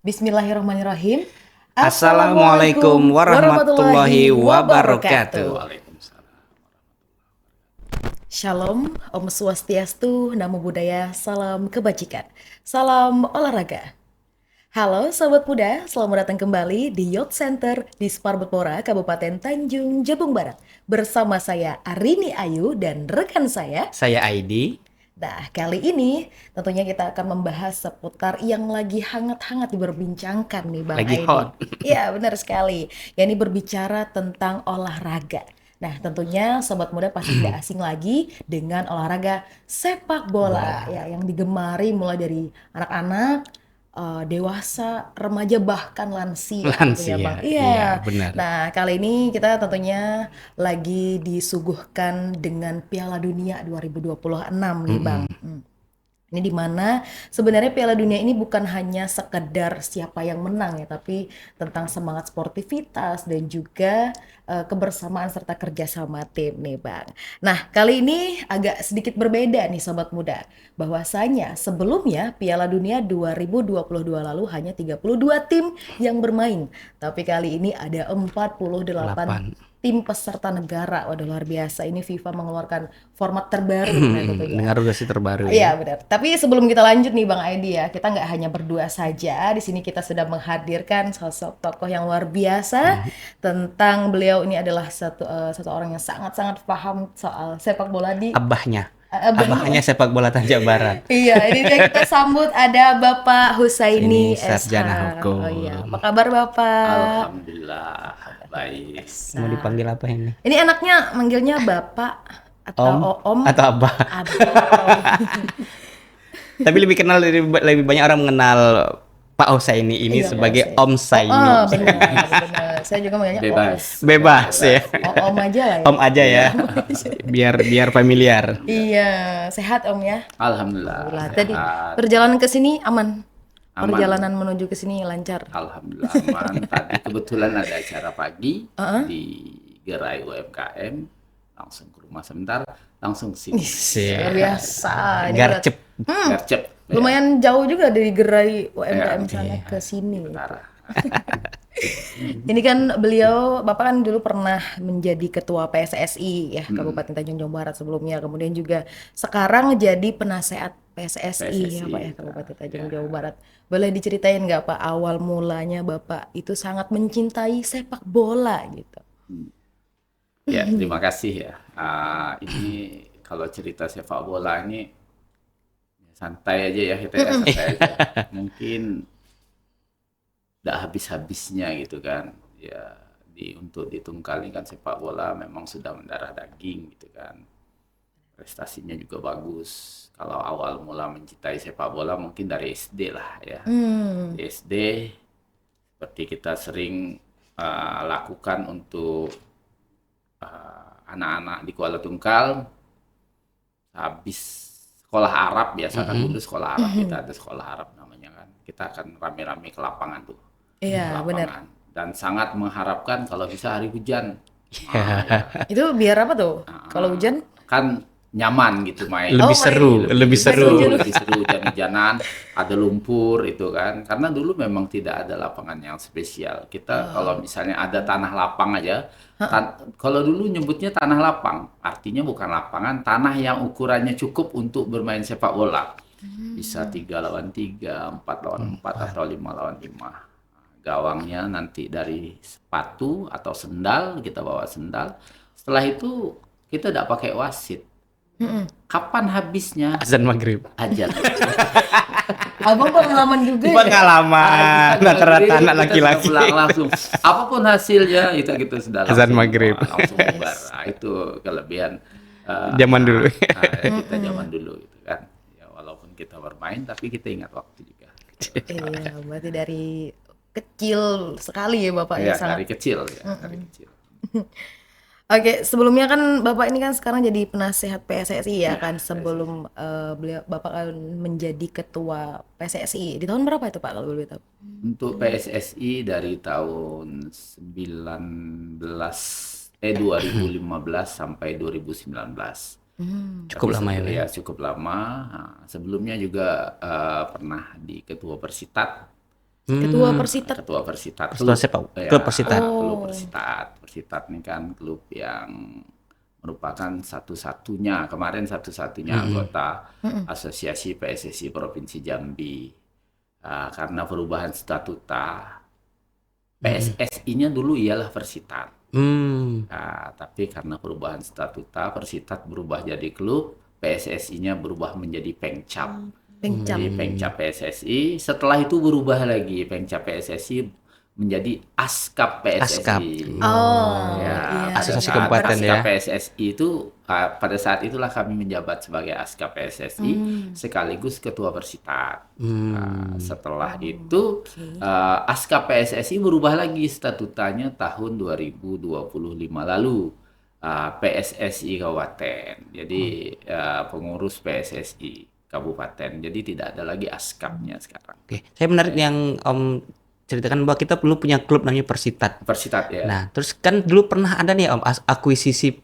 Bismillahirrahmanirrahim. Assalamualaikum Assalamualaikum warahmatullahi warahmatullahi wabarakatuh. wabarakatuh. Shalom, Om Swastiastu, Namo Buddhaya, Salam Kebajikan, Salam Olahraga. Halo Sobat Muda, selamat datang kembali di Youth Center di Sparbetpora, Kabupaten Tanjung Jabung Barat. Bersama saya Arini Ayu dan rekan saya. Saya Aidi. Nah, kali ini tentunya kita akan membahas seputar yang lagi hangat-hangat diperbincangkan nih Bang Lagi Aidi. hot. Iya, benar sekali. Ya, ini berbicara tentang olahraga. Nah, tentunya Sobat Muda pasti tidak asing lagi dengan olahraga sepak bola ya, yang digemari mulai dari anak-anak, dewasa, remaja bahkan lansia gitu ya Bang. Lansia, iya Iya. benar. Nah, kali ini kita tentunya lagi disuguhkan dengan Piala Dunia 2026 nih Bang. Ini di mana sebenarnya Piala Dunia ini bukan hanya sekedar siapa yang menang ya, tapi tentang semangat sportivitas dan juga kebersamaan serta kerjasama tim nih Bang. Nah, kali ini agak sedikit berbeda nih Sobat Muda. Bahwasanya sebelumnya Piala Dunia 2022 lalu hanya 32 tim yang bermain. Tapi kali ini ada 48 8. tim peserta negara. Waduh, luar biasa. Ini FIFA mengeluarkan format terbaru nah tentunya. Dengar udah sih terbaru Iya ya. benar. Tapi sebelum kita lanjut nih Bang Aidi ya, kita nggak hanya berdua saja. Di sini kita sudah menghadirkan sosok tokoh yang luar biasa. Tentang beliau ini adalah satu orang yang sangat-sangat paham soal sepak bola di Abahnya. benar. Abahnya sepak bola Tanjung Barat. Iya, ini dia kita sambut ada Bapak Husaini Ini sarjana SH. hukum. Oh iya, apa kabar Bapak? Alhamdulillah baik. Mau dipanggil apa ini? Ini anaknya manggilnya Bapak atau Om Atau Abah? Abang. Tapi lebih banyak orang mengenal Pak Husaini ini Iya, Pak sebagai Husaini. Om Saini. Oh, benar. Saya juga manggilnya Bebas. Bebas ya. Om aja lah ya. Om aja ya. Biar familiar. Iya, sehat Om ya. Alhamdulillah. Alhamdulillah. Tadi Sehat. perjalanan ke sini aman. Aman. Perjalanan menuju ke sini lancar. Alhamdulillah aman. Tadi kebetulan ada acara pagi di Gerai UMKM. Langsung ke rumah sebentar, langsung ke sini. Luar biasa. Ini Garcep. Gercep. lumayan jauh juga dari gerai UMKM Iya. sana ke sini. Utara. Ini kan beliau, Bapak kan dulu pernah menjadi ketua PSSI ya, Kabupaten Tanjung Jabung Barat sebelumnya. Kemudian juga sekarang jadi penasehat PSSI ya Pak ya, Kabupaten Tanjung Jabung Barat. Boleh diceritain nggak Pak awal mulanya Bapak itu sangat mencintai sepak bola gitu? Ya, terima kasih ya. Ini kalau cerita sepak bola ini santai aja ya kita ya, santai aja. Mungkin tidak habis-habisnya gitu kan. Ya, untuk ditungkali kan sepak bola memang sudah mendarah daging gitu kan. Prestasinya juga bagus. Kalau awal mula mencintai sepak bola mungkin dari SD lah ya. Di SD seperti kita sering lakukan untuk anak-anak di Kuala Tungkal habis sekolah Arab biasa kan dulu sekolah Arab kita ada sekolah Arab namanya kan. Kita akan rame-rame ke lapangan tuh. Iya, Ke lapangan. Dan sangat mengharapkan kalau bisa hari hujan. Itu biar apa tuh? Kalau hujan? Kan nyaman gitu main. Lebih seru, lebih seru. Lebih seru hujan-hujanan, ada lumpur itu kan. Karena dulu memang tidak ada lapangan yang spesial. Kita kalau misalnya ada tanah lapang aja, kalau dulu nyebutnya tanah lapang, artinya bukan lapangan, tanah yang ukurannya cukup untuk bermain sepak bola. Bisa 3 lawan 3, 4 lawan 4 atau 5 lawan 5. Gawangnya nanti dari sepatu atau sendal, kita bawa sendal. Setelah itu kita tidak pakai wasit. Kapan habisnya? Azan maghrib. Aja. Abang pengalaman juga ya? Pengalaman rata-rata anak laki-laki. Pulang langsung. Apapun hasilnya itu gitu sudah Azan langsung, maghrib. langsung bubar. Nah, itu kelebihan Zaman dulu. kita zaman dulu gitu kan. Ya, walaupun kita bermain tapi kita ingat waktu juga. Iya, berarti dari kecil sekali ya Bapak ya Ya, sangat. dari kecil ya, dari kecil. Oke, sebelumnya kan Bapak ini kan sekarang jadi penasehat PSSI ya kan sebelum Bapak kan menjadi ketua PSSI. Di tahun berapa itu Pak kalau boleh tahu? Untuk PSSI dari tahun 2015 sampai 2019. Cukup Tapi lama ya, Pak? ya cukup lama. Nah, sebelumnya juga pernah di ketua Persitat Ketua Persitat. Ketua Persitat. Ketua sepak klub Persitat. Klub Persitat. Persitat ini kan klub yang merupakan satu-satunya anggota Asosiasi PSSI Provinsi Jambi. Karena perubahan statuta, PSSI-nya dulu ialah Persitat. Tapi karena perubahan statuta, Persitat berubah jadi klub, PSSI-nya berubah menjadi Pengcap. Jadi Pengcap PSSI, setelah itu berubah lagi, Pengcap PSSI menjadi Askap PSSI. Asosiasi Kabupaten Askap ya. PSSI itu pada saat itulah kami menjabat sebagai Askap PSSI sekaligus Ketua Persitat. Setelah itu Askap PSSI berubah lagi statutanya tahun 2025 lalu. PSSI Kabupaten. Jadi pengurus PSSI Kabupaten. Jadi tidak ada lagi askapnya sekarang. Oke, saya menarik yang Om ceritakan bahwa kita dulu punya klub namanya Persitat. Persitat ya. Nah, terus kan dulu pernah ada nih Om akuisisi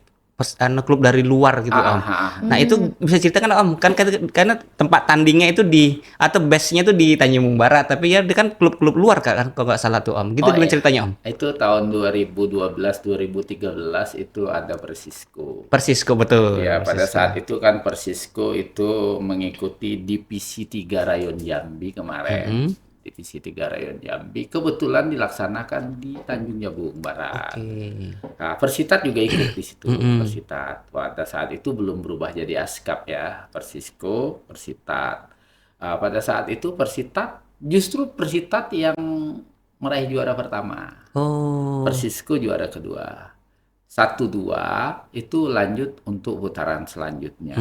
klub dari luar gitu Om. Nah, itu bisa ceritakan Om, kan karena tempat tandingnya itu atau base-nya itu di Tanjung Barat, tapi ya dia kan klub-klub luar kan kalau nggak salah tuh Om. Gitu gimana ceritanya Om? Itu tahun 2012-2013 itu ada Persisco. Persisco betul. Ya, pada saat itu kan Persisco itu mengikuti Divisi 3 Rayon Jambi kemarin. Divisi 3 Rayon Jambi kebetulan dilaksanakan di Tanjung Jabung Barat. Nah, Persitat juga ikut di situ. Persitat pada saat itu belum berubah jadi Askap ya, Persisco, Persitat. Pada saat itu justru Persitat yang meraih juara pertama. Persisco juara kedua. 1-2 itu lanjut untuk putaran selanjutnya.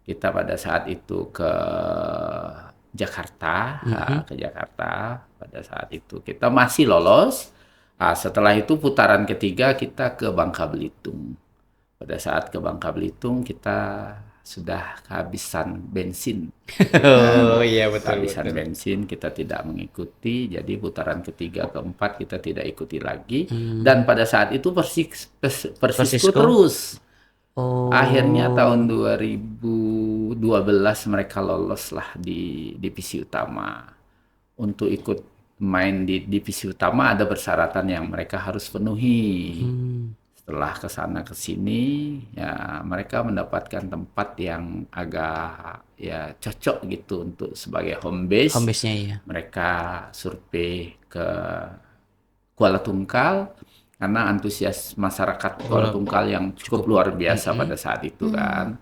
Kita pada saat itu ke Jakarta, pada saat itu kita masih lolos. Setelah itu putaran ketiga kita ke Bangka Belitung. Pada saat ke Bangka Belitung kita sudah kehabisan bensin. Iya betul. Kehabisan bensin, kita tidak mengikuti. Jadi putaran ketiga, keempat kita tidak ikuti lagi. Dan pada saat itu Persisco terus. Akhirnya tahun 2012 mereka lolos lah di divisi utama. Untuk ikut main di divisi utama ada persyaratan yang mereka harus penuhi. Setelah kesana kesini ya mereka mendapatkan tempat yang agak ya cocok gitu untuk sebagai home base. Home base-nya ya. Mereka survei ke Kuala Tungkal. Karena antusias masyarakat Kuala Tungkal yang cukup luar biasa pada saat itu kan.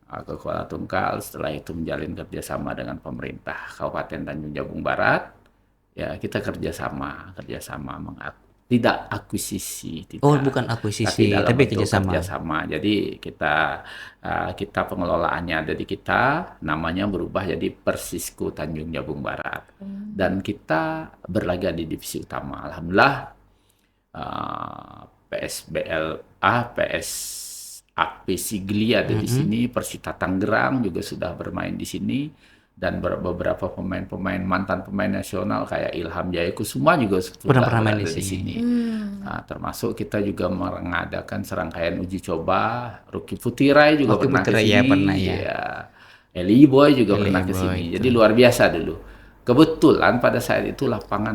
Ke Kuala Tungkal, setelah itu menjalin kerjasama dengan pemerintah Kabupaten Tanjung Jabung Barat. Ya kita kerjasama tidak akuisisi. Bukan akuisisi, tapi kerjasama. Jadi kita pengelolaannya ada di kita, namanya berubah jadi Persisco Tanjung Jabung Barat. Dan kita berlaga di divisi utama. Alhamdulillah. PSAP Sigli ada di sini, Persita Tangerang juga sudah bermain di sini, dan beberapa mantan pemain nasional kayak Ilham Jaya Kusuma juga sudah berada di sini. Termasuk kita juga mengadakan serangkaian uji coba. Ruki Putirai juga pernah ke sini. Eli Boy juga pernah ke sini. Jadi luar biasa dulu. Kebetulan pada saat itu lapangan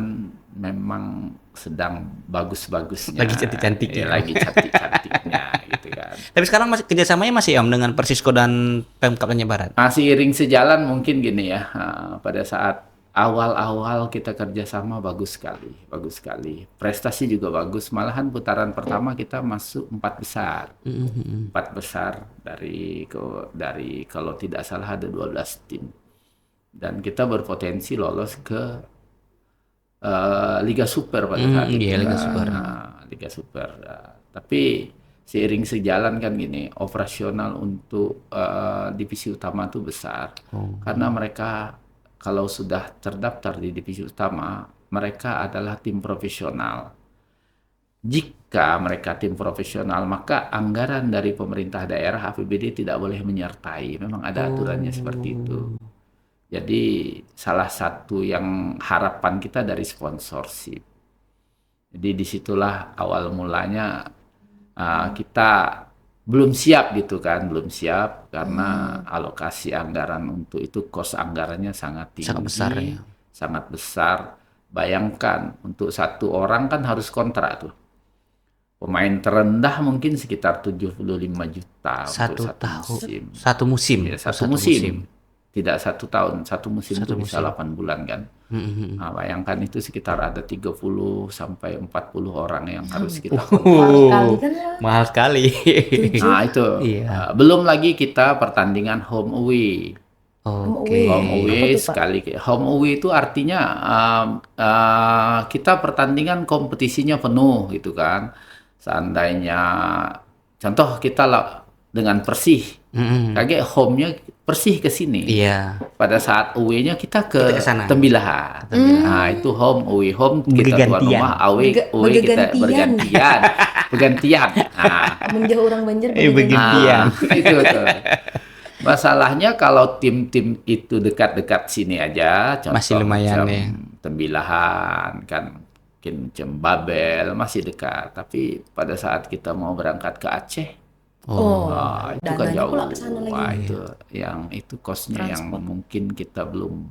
memang sedang bagus-bagusnya. Lagi cantik-cantiknya. Lagi cantik-cantiknya gitu kan. Tapi sekarang kerjasamanya masih Om dengan Persisco dan Pemkab Tanjung Barat? Masih iring sejalan mungkin gini ya. Pada saat awal-awal kita kerjasama bagus sekali. Prestasi juga bagus. Malahan putaran pertama kita masuk 4 besar. 4 besar dari kalau tidak salah ada 12 tim. Dan kita berpotensi lolos ke Liga Super pada saat itu. Liga Super. Tapi seiring sejalan kan gini, operasional untuk divisi utama itu besar. Karena mereka kalau sudah terdaftar di divisi utama, mereka adalah tim profesional. Jika mereka tim profesional, maka anggaran dari pemerintah daerah APBD tidak boleh menyertai. Memang ada aturannya seperti itu. Jadi salah satu yang harapan kita dari sponsorship. Jadi disitulah awal mulanya kita belum siap gitu kan, belum siap karena alokasi anggaran untuk itu, kos anggarannya sangat tinggi, sangat besar ya. Sangat besar. bayangkan untuk satu orang kan harus kontrak tuh. Pemain terendah mungkin sekitar 75 juta Satu untuk satu tahun, musim. satu musim, Ya, Oh, satu musim. Tidak satu tahun, satu musim Satu itu bisa musim. 8 bulan kan. Mm-mm. Nah, bayangkan itu sekitar ada 30 sampai 40 orang yang harus kita Mahal sekali kan lah. Mahal sekali. Nah, itu. Iya. Belum lagi kita pertandingan home away. Oke. Home Apa away tuh, Pak? sekali. Home away itu artinya kita pertandingan kompetisinya penuh gitu kan. Seandainya contoh kita lah dengan Persih. Mm-mm. Kayak home-nya Persih ke sini. Iya. Pada saat away-nya kita ke Kita ke sana. Tembilahan. Nah, itu home away. Home kita tuan Bergantian. rumah, away away kita Bergantian. bergantian. Bergantian. Nah, Menjauh orang Banjar begitu. bergantian. itu betul. Masalahnya kalau tim-tim itu dekat-dekat sini aja, contoh Masih lumayan macam ya. Tembilahan kan, mungkin macam Babel masih dekat. Tapi pada saat kita mau berangkat ke Aceh, Oh, wah, itu kan dananya jauh. pula ke sana lagi. Wah, itu kosnya yang Transport. mungkin kita belum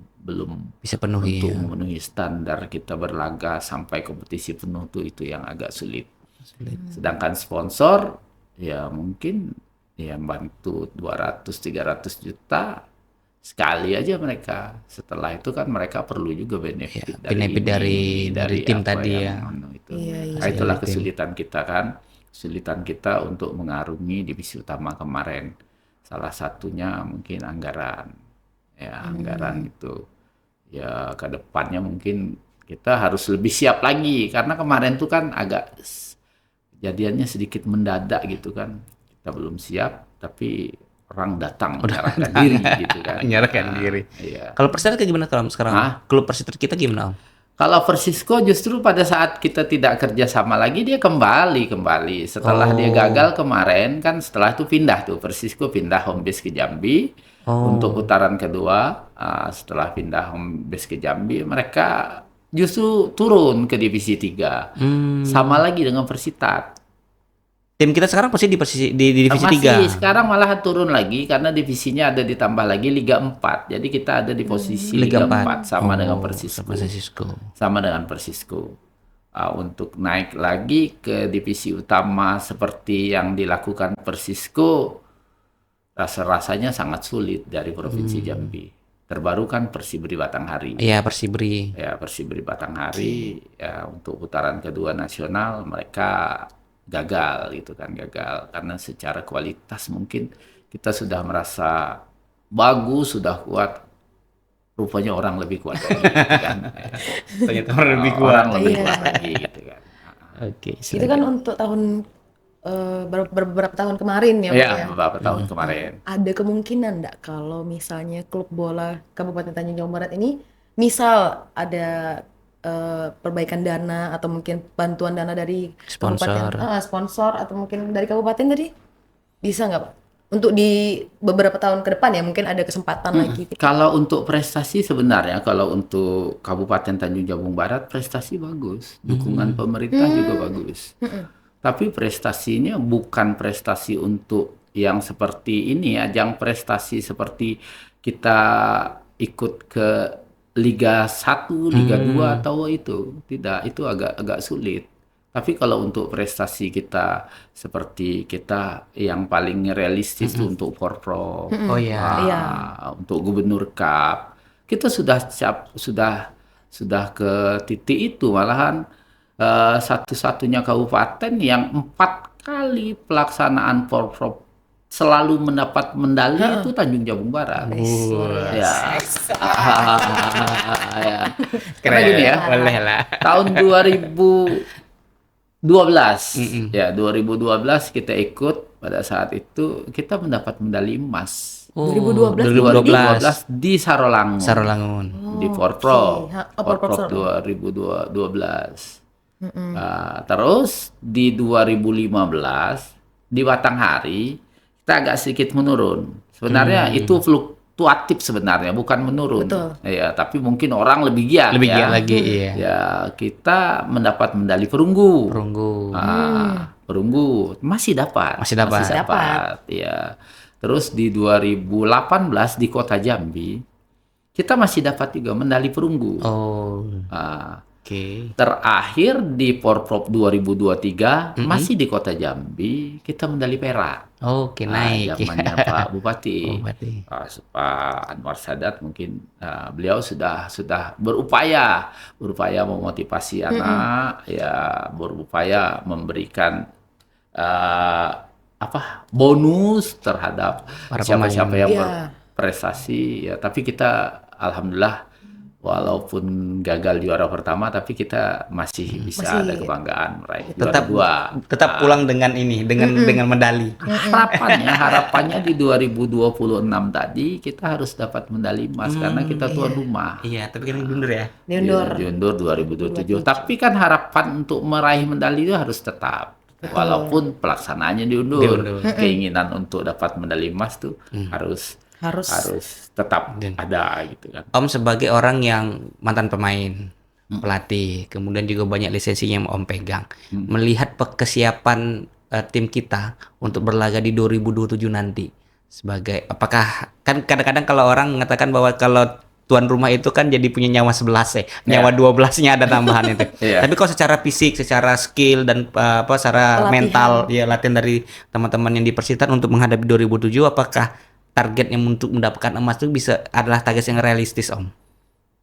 Bisa penuhi. untuk Ya. memenuhi standar kita berlaga sampai kompetisi penuh tuh itu yang agak sulit. Sedangkan sponsor ya mungkin ya bantu 200-300 juta sekali aja mereka. Setelah itu kan mereka perlu juga benefit Ya, benefit dari tim apa tadi ya. yang itu. Iya, iya. Nah, itulah Dari tim. kesulitan kita kan. Kesulitan kita untuk mengarungi divisi utama kemarin. Salah satunya mungkin anggaran. Ya, anggaran itu. Ya, ke depannya mungkin kita harus lebih siap lagi karena kemarin tuh kan agak kejadiannya sedikit mendadak gitu kan. Kita belum siap tapi orang datang menyerahkan diri gitu kan. Menyerahkan Nah, diri. Iya. Kalau Persita kayak gimana kalau sekarang? Hah? Klub Persita kita gimana, Om? Kalau Persisco justru pada saat kita tidak kerja sama lagi dia kembali setelah dia gagal kemarin kan setelah itu pindah tuh Persisco pindah home base ke Jambi untuk putaran kedua setelah pindah home base ke Jambi mereka justru turun ke divisi 3 sama lagi dengan Persita. Tim kita sekarang pasti di divisi Masih 3. sekarang malah turun lagi karena divisinya ada ditambah lagi Liga 4. Jadi kita ada di posisi Liga 4 sama dengan Persisco. Sama Persisco. Sama dengan Persisco. Untuk naik lagi ke divisi utama seperti yang dilakukan Persisco rasanya sangat sulit dari Provinsi Jambi. Terbaru kan Persibri Batanghari. Iya, Persibri. Ya, Persibri Batanghari ya untuk putaran kedua nasional mereka gagal karena secara kualitas mungkin kita sudah merasa bagus, sudah kuat. Rupanya orang lebih kuat lagi, gitu kan. Ternyata orang lebih kuat. Orang lebih Iya. kuat lagi gitu kan. Oke. Itu kan untuk tahun beberapa tahun kemarin ya, Pak, Ya, ya. beberapa tahun kemarin. Ada kemungkinan enggak kalau misalnya klub bola Kabupaten Tanjung Jabung Barat ini misal ada perbaikan dana atau mungkin bantuan dana dari Sponsor. kabupaten, sponsor atau mungkin dari kabupaten tadi bisa nggak Pak? Untuk di beberapa tahun ke depan ya mungkin ada kesempatan lagi. Kalau untuk prestasi sebenarnya kalau untuk Kabupaten Tanjung Jabung Barat prestasi bagus, dukungan pemerintah juga bagus. Tapi prestasinya bukan prestasi untuk yang seperti ini, ajang prestasi seperti kita ikut ke Liga 1, Liga 2 atau itu. Tidak, itu agak sulit. Tapi kalau untuk prestasi kita seperti kita yang paling realistis itu untuk Porprov, Oh ya. Iya. untuk Gubernur Cup, kita sudah sudah ke titik itu malahan satu-satunya kabupaten yang 4 kali pelaksanaan Porprov selalu mendapat medali itu Tanjung Jabung Barat. Ya. Ya. Karena gini ya, Boleh lah. tahun 2012 ya 2012 kita ikut pada saat itu kita mendapat medali emas 2012 di Sarolangun Sarolangun. di Porprov oke. Porprov Porprov 2012 terus di 2015 di Batanghari kita agak sedikit menurun sebenarnya itu fluktuatif sebenarnya bukan menurun Betul. ya tapi mungkin orang lebih giat Lebih ya. giat lagi, iya. Ya, kita mendapat medali perunggu. Perunggu. Perunggu masih dapat. Masih dapat. Ya. Terus di 2018 di Kota Jambi kita masih dapat juga medali perunggu. Oh. Oke. Terakhir di Porprov 2023 masih di Kota Jambi kita medali perak. Oke, naik. Zamannya Pak Bupati. Bupati. Pak Anwar Sadat mungkin beliau sudah berupaya memotivasi anak, ya berupaya memberikan bonus terhadap Para siapa-siapa pemain. yang Iya. berprestasi, ya. Tapi kita alhamdulillah walaupun gagal juara pertama, tapi kita masih bisa ada kebanggaan meraih juara dua. Tetap pulang dengan ini, dengan medali. Harapannya di 2026 tadi kita harus dapat medali emas karena kita tuan rumah. Iya, tapi kan diundur ya. Diundur 2027. Tapi kan harapan untuk meraih medali itu harus tetap. Walaupun pelaksanaannya diundur. Keinginan untuk dapat medali emas tuh harus tetap ada gitu kan. Om sebagai orang yang mantan pemain, pelatih, kemudian juga banyak lisensinya yang Om pegang, melihat kesiapan tim kita untuk berlaga di 2027 nanti, sebagai apakah kan kadang-kadang kalau orang mengatakan bahwa kalau tuan rumah itu kan jadi punya nyawa 11 nyawa 12-nya ada tambahan itu. Tapi kalau secara fisik, secara skill dan secara mental ya latihan dari teman-teman yang di Persita untuk menghadapi 2007, apakah targetnya untuk mendapatkan emas itu adalah target yang realistis, Om?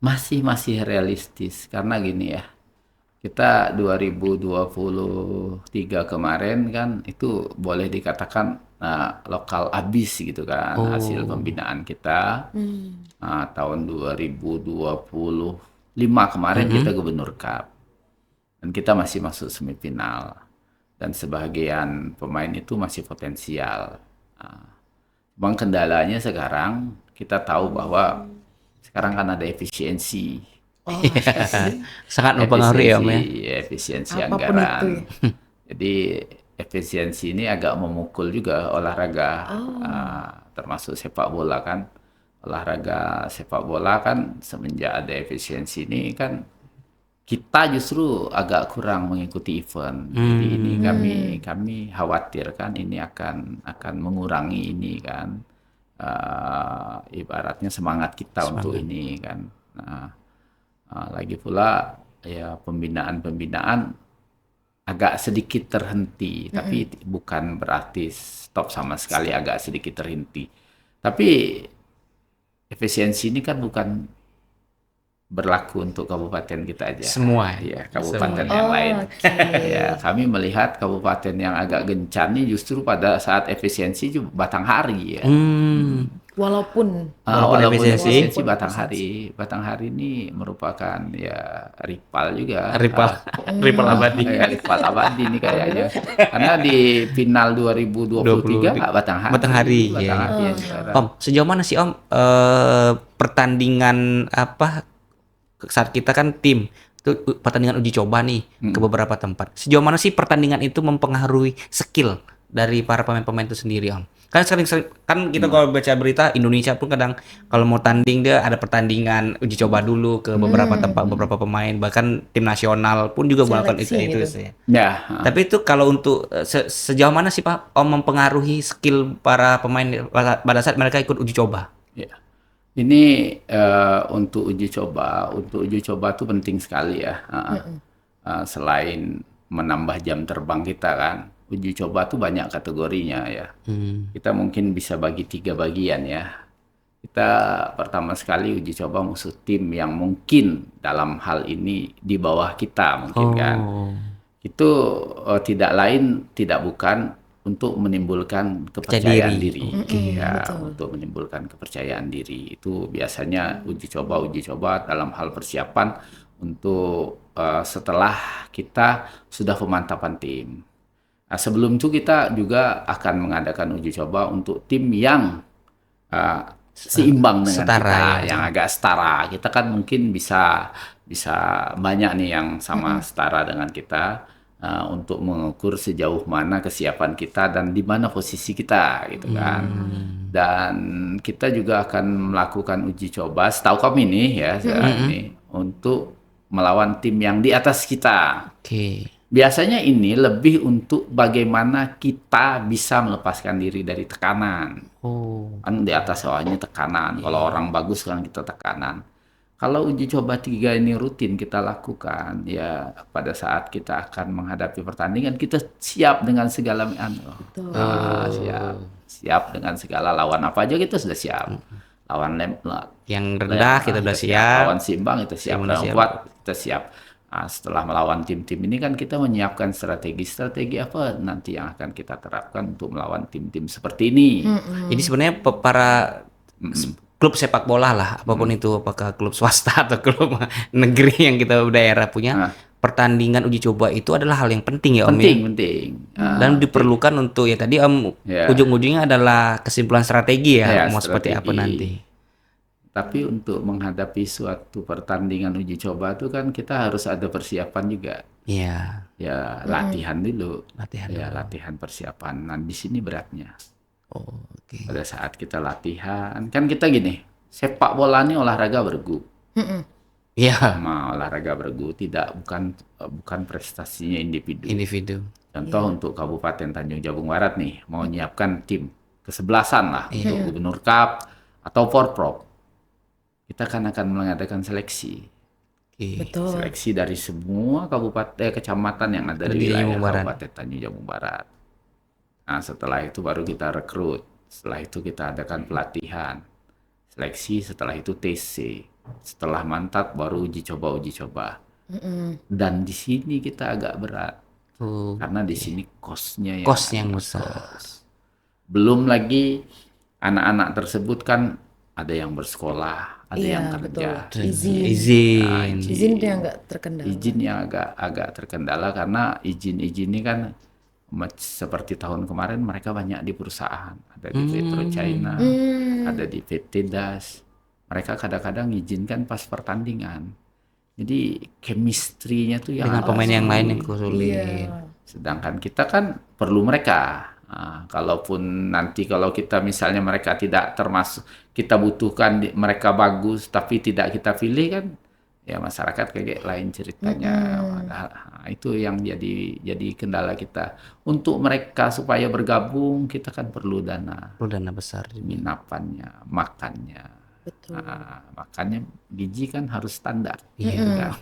Masih realistis karena gini ya. Kita 2023 kemarin kan itu boleh dikatakan lokal abis gitu kan hasil pembinaan kita. Tahun 2025 kemarin kita Gubernur Cup. Dan kita masih masuk semifinal. Dan sebagian pemain itu masih potensial. Bang, kendalanya sekarang kita tahu bahwa sekarang kan ada efisiensi. Sangat mempengaruhi, Om, ya. Efisiensi Apapun anggaran. itu, Jadi efisiensi ini agak memukul juga olahraga, termasuk sepak bola kan. Olahraga sepak bola kan semenjak ada efisiensi ini kan kita justru agak kurang mengikuti event. Jadi ini kami khawatir kan ini akan mengurangi ini kan ibaratnya semangat kita untuk ini kan. Lagi pula ya pembinaan agak sedikit terhenti, tapi bukan berarti stop sama sekali, agak sedikit terhenti. Tapi efisiensi ini kan bukan berlaku untuk kabupaten kita aja. Semua. Ya, kabupaten yang lain. Ya, kami melihat kabupaten yang agak gencar nih justru pada saat efisiensi Batanghari ya. Walaupun efisiensi Batanghari ini merupakan ya rival juga. Rival abadi. Ya, rival abadi ini kayaknya. Karena di final 2023 Batanghari ya. yang juara. Om, sejauh mana sih Om pertandingan saat kita kan tim itu pertandingan uji coba nih ke beberapa tempat. Sejauh mana sih pertandingan itu mempengaruhi skill dari para pemain-pemain itu sendiri, Om? Kan sering kan kita kalau baca berita Indonesia pun kadang kalau mau tanding dia ada pertandingan uji coba dulu ke beberapa tempat, beberapa pemain, bahkan tim nasional pun juga melakukan itu ya. Tapi itu kalau untuk sejauh mana sih Pak Om mempengaruhi skill para pemain pada saat mereka ikut uji coba? Ya. Ini untuk uji coba itu penting sekali ya. Selain menambah jam terbang kita kan, uji coba tuh banyak kategorinya ya. Kita mungkin bisa bagi 3 bagian ya. Kita pertama sekali uji coba musuh tim yang mungkin dalam hal ini di bawah kita mungkin kan. Itu tidak bukan untuk menimbulkan kepercayaan diri. Untuk menimbulkan kepercayaan diri. Itu biasanya uji coba dalam hal persiapan untuk setelah kita sudah pemantapan tim. Nah, sebelum itu kita juga akan mengadakan uji coba untuk tim yang seimbang dengan kita, yang agak setara. Kita kan mungkin bisa banyak nih yang sama setara dengan kita. Untuk mengukur sejauh mana kesiapan kita dan di mana posisi kita gitu kan. Dan kita juga akan melakukan uji coba setahu kami nih ya ini untuk melawan tim yang di atas kita. Biasanya ini lebih untuk bagaimana kita bisa melepaskan diri dari tekanan. Kan di atas bawahnya tekanan. Kalau orang bagus kan kita tekanan. kalau uji coba 3 ini rutin kita lakukan, ya pada saat kita akan menghadapi pertandingan kita siap dengan segala Betul. siap dengan segala lawan apa aja kita sudah siap. Lawan Yang rendah kita udah siap. lawan Simbang kita siap, Simbang lawan siap. kuat kita siap. Nah, setelah melawan tim-tim ini kan kita menyiapkan strategi apa nanti yang akan kita terapkan untuk melawan tim-tim seperti ini. Ini sebenarnya para klub sepak bola lah, apapun itu, apakah klub swasta atau klub negeri yang kita daerah punya, pertandingan uji coba itu adalah hal yang penting ya Om ya. Penting. Dan diperlukan untuk ya tadi Om Ya. ujung-ujungnya adalah kesimpulan strategi ya, Ya, mau seperti apa strategi. nanti. Tapi untuk menghadapi suatu pertandingan uji coba itu kan kita harus ada persiapan juga. Iya, Ya, latihan dulu. latihan. Ya, latihan persiapan. Nah, di sini beratnya. Oh, oke. Pada saat kita latihan, kan kita gini, sepak bola ini olahraga bergu. Iya, Sama olahraga bergu bukan prestasinya individu. individu. Contoh untuk Kabupaten Tanjung Jabung Barat nih, mau nyiapkan tim kesebelasan lah untuk Gubernur Cup atau Porprov. Kita kan akan mengadakan seleksi. Oke. Betul. Seleksi dari semua kecamatan yang ada di Tanjung wilayah Jabung Barat. Kabupaten Tanjung Jabung Barat. Nah, setelah itu baru kita rekrut. Setelah itu kita adakan pelatihan. Seleksi, setelah itu TC. Setelah mantap baru uji coba. Dan di sini kita agak berat. Tuh, Karena di sini cost-nya kosnya yang besar. belum lagi anak-anak tersebut kan ada yang bersekolah, ada Iya, yang kerja. betul. Izin. Izin. Izin yang nggak terkendala. Izin yang agak terkendala karena izin ini kan seperti tahun kemarin mereka banyak di perusahaan, ada di Petro China, ada di PT Das. Mereka kadang-kadang izinkan pas pertandingan. Jadi chemistry-nya tuh yang Dengan agak pemain yang sulit. lain yang sulit. Iya. Sedangkan kita kan perlu mereka. Nah, kalaupun nanti kalau kita misalnya mereka tidak termasuk, kita butuhkan mereka bagus tapi tidak kita pilih kan, ya masyarakat kayak lain ceritanya. Nah, itu yang jadi kendala kita. Untuk mereka supaya bergabung kita kan perlu dana, Perlu dana besar. penginapannya, makannya. Betul. Nah, makanya gizi kan harus standar. Iya. Gitu kan.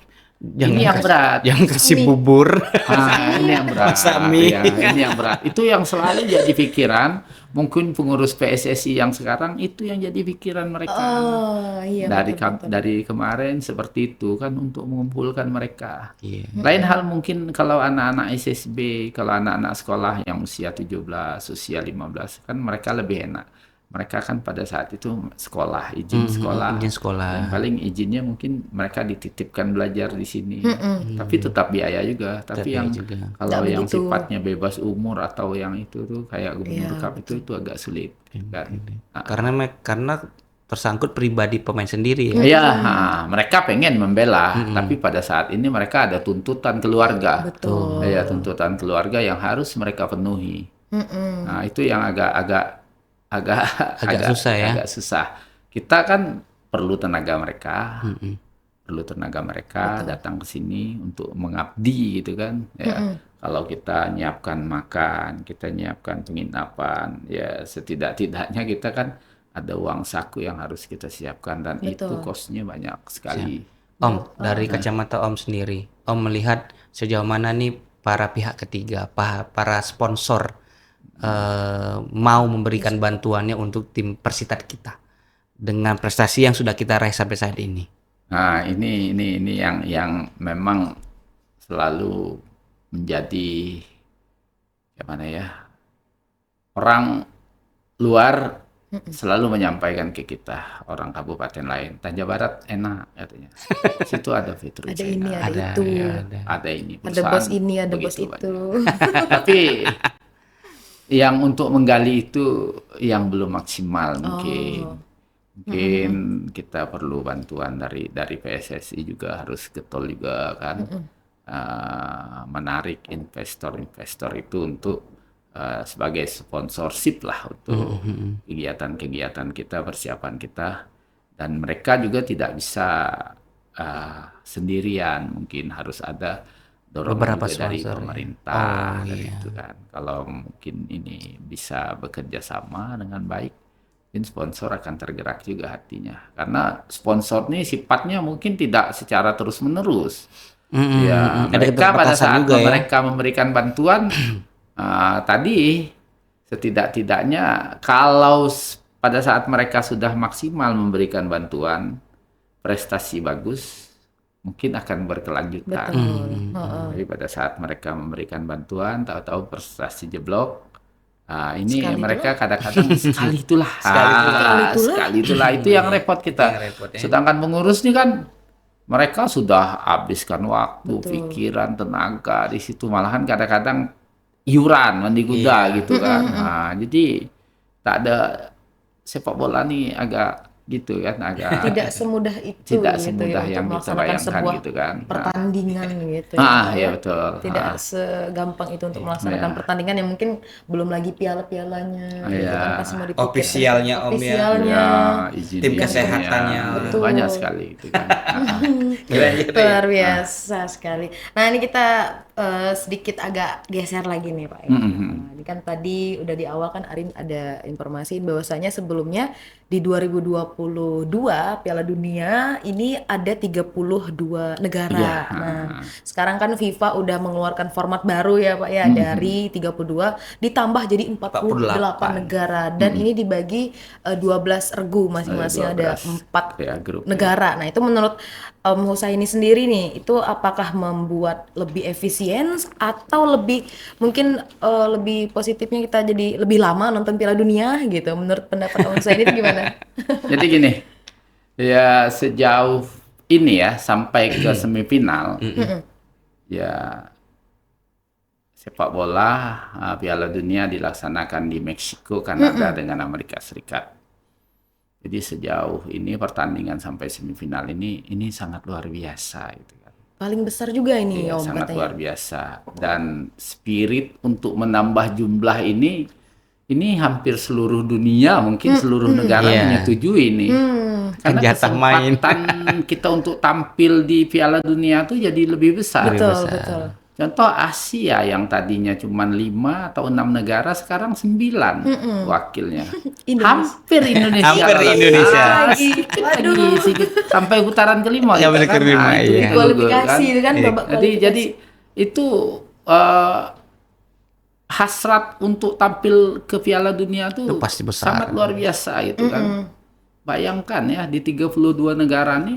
Jangan Ini yang berat. Jangan kasih bubur. Ini yang berat. Masak mie. Ya, ini yang berat. Itu yang selalu jadi pikiran. Mungkin pengurus PSSI yang sekarang itu yang jadi pikiran mereka. Oh, iya. betul. Dari kemarin seperti itu kan untuk mengumpulkan mereka. Iya. Lain hal mungkin kalau anak-anak SSB, kalau anak-anak sekolah yang usia 17, usia 15 kan mereka lebih enak. Mereka kan pada saat itu sekolah, izin sekolah. Izin sekolah. Dan paling izinnya mungkin mereka dititipkan belajar di sini. Tapi tetap biaya juga. Tapi Biaya yang juga. kalau Nggak yang begitu. sifatnya bebas umur atau yang itu tuh kayak Gubernur Cup itu agak sulit. Kan? Nah, Karena tersangkut pribadi pemain sendiri ya. iya, mereka pengen membela, tapi pada saat ini mereka ada tuntutan keluarga. Betul. Ya, tuntutan keluarga yang harus mereka penuhi. Nah, itu yang agak susah ya. Agak susah. Kita kan perlu tenaga mereka. Perlu tenaga mereka datang ke sini untuk mengabdi gitu kan. Ya, kalau kita nyiapkan makan, kita nyiapkan penginapan, ya setidak-tidaknya kita kan ada uang saku yang harus kita siapkan dan itu Betul. cost-nya banyak sekali. Om, dari kacamata Om sendiri, Om melihat sejauh mana nih para pihak ketiga, para sponsor mau memberikan bantuannya untuk tim Persitat kita dengan prestasi yang sudah kita raih sampai saat ini. Nah, ini yang memang selalu menjadi gimana ya? Orang luar selalu menyampaikan ke kita, orang kabupaten lain, Tanjung Barat enak katanya. Situ ada fitur Ada ini, ada Ada, itu. ya, ada ini Ada bos ini, ada bos begitu itu. banyak. Tapi yang untuk menggali itu yang belum maksimal mungkin. Mungkin kita perlu bantuan dari PSSI juga harus getol juga kan. Menarik investor-investor itu untuk sebagai sponsorship lah untuk kegiatan-kegiatan kita, persiapan kita. Dan mereka juga tidak bisa sendirian, mungkin harus ada dorongan Beberapa juga dari sponsor, ya. pemerintah Oh, dari iya. itu kan. Kalau mungkin ini bisa bekerja sama dengan baik, mungkin sponsor akan tergerak juga hatinya. Karena sponsor ini sifatnya mungkin tidak secara terus-menerus. Ya, Ada mereka pada keterbatasan saat juga ya. mereka memberikan bantuan, tadi setidak-tidaknya kalau pada saat mereka sudah maksimal memberikan bantuan, prestasi bagus, mungkin akan berkelanjutan. Betul. Tapi pada saat mereka memberikan bantuan, tahu-tahu prestasi jeblok. Ini Sekali mereka kadang-kadang sekali itulah. Sekali itulah itu yang repot kita. Yang repot, ya. Sedangkan pengurus ini kan mereka sudah habiskan waktu, pikiran, tenaga di situ, malahan kadang-kadang iuran mandi kuda gitu kan. Jadi tak ada sepak bola nih agak gitu kan, agak Tidak semudah itu tidak gitu semudah ya, yang untuk kita melaksanakan bayangkan sebuah gitu kan. pertandingan gitu Ya betul. Tidak segampang itu untuk melaksanakan pertandingan yang mungkin belum lagi piala-pialanya gitu Iya. kan, pasti mau dipikirkan. Ofisialnya, Om, ya. Ofisialnya. Izin Tim izinnya. kesehatannya. Betul. Banyak sekali itu kan. Luar biasa sekali. Nah, ini kita sedikit agak geser lagi nih Pak. Nah, ini kan tadi udah di awal kan Arin ada informasi bahwasanya sebelumnya di 2022 Piala Dunia ini ada 32 negara. Iya. Nah, sekarang kan FIFA udah mengeluarkan format baru ya Pak ya, dari 32 ditambah jadi 48 negara dan ini dibagi 12 regu masing-masing, ada 4 ya, grup, negara. Nah, itu menurut Husaini sendiri nih, itu apakah membuat lebih efisien atau lebih mungkin lebih positifnya kita jadi lebih lama nonton Piala Dunia gitu? Menurut pendapat Husaini itu gimana? Jadi gini, ya sejauh ini ya sampai ke semifinal, ya sepak bola Piala Dunia dilaksanakan di Meksiko, Kanada dengan Amerika Serikat. Jadi sejauh ini pertandingan sampai semifinal ini sangat luar biasa gitu kan. Paling besar juga ini Iya, Om sangat katanya. luar biasa, dan spirit untuk menambah jumlah ini hampir seluruh dunia, mungkin seluruh negara menyetujui ini. Karena Jatah main. kesempatan kita untuk tampil di Piala Dunia itu jadi lebih besar. Betul, betul. Contoh Asia yang tadinya cuma 5 atau 6 negara, sekarang 9 wakilnya. Hampir Indonesia. Hampir lolos. Indonesia. Lagi sedikit. Sampai putaran kelima. Ya, gitu benar, kelima, Nah, itu iya. dulu, Kualifikasi itu kan, babak kualifikasi. jadi itu hasrat untuk tampil ke Piala Dunia tuh Itu pasti besar. sangat luar biasa gitu kan. Bayangkan ya, di 32 negara nih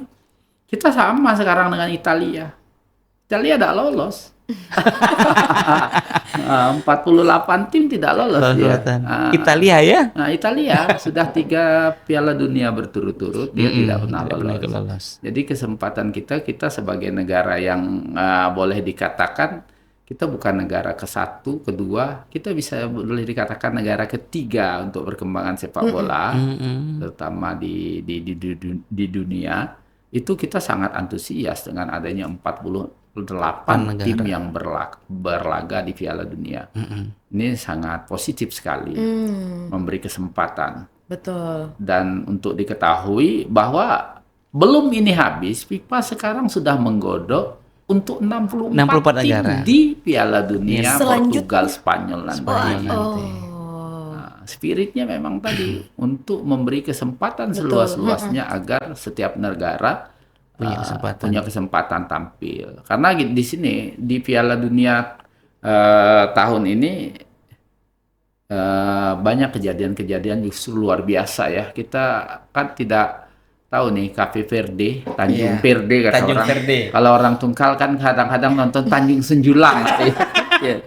kita sama sekarang dengan Italia. Italia tidak lolos. 48 tim tidak lolos ya. Italia ya? Nah, Italia sudah 3 Piala Dunia berturut-turut dia tidak pernah lolos. Jadi kesempatan kita sebagai negara yang boleh dikatakan kita bukan negara ke-1, kedua, kita bisa boleh dikatakan negara ketiga untuk perkembangan sepak bola, terutama di dunia. Itu kita sangat antusias dengan adanya 48 tim yang berlaga di Piala Dunia. Ini sangat positif sekali, memberi kesempatan. Betul. Dan untuk diketahui bahwa belum ini habis, FIFA sekarang sudah menggodok untuk 64 tim negara di Piala Dunia, Selanjutnya. Portugal, Spanyol nanti. Nah, spiritnya memang tadi untuk memberi kesempatan seluas-luasnya agar setiap negara punya kesempatan tampil. Karena di sini di Piala Dunia tahun ini banyak kejadian-kejadian justru luar biasa ya. Kita kan tidak tahu nih Cape Verde, Tanjung Verde kata Tanjung orang. Verde. Kalau orang Tungkal kan kadang-kadang nonton Tanjung Senjulang. Ya.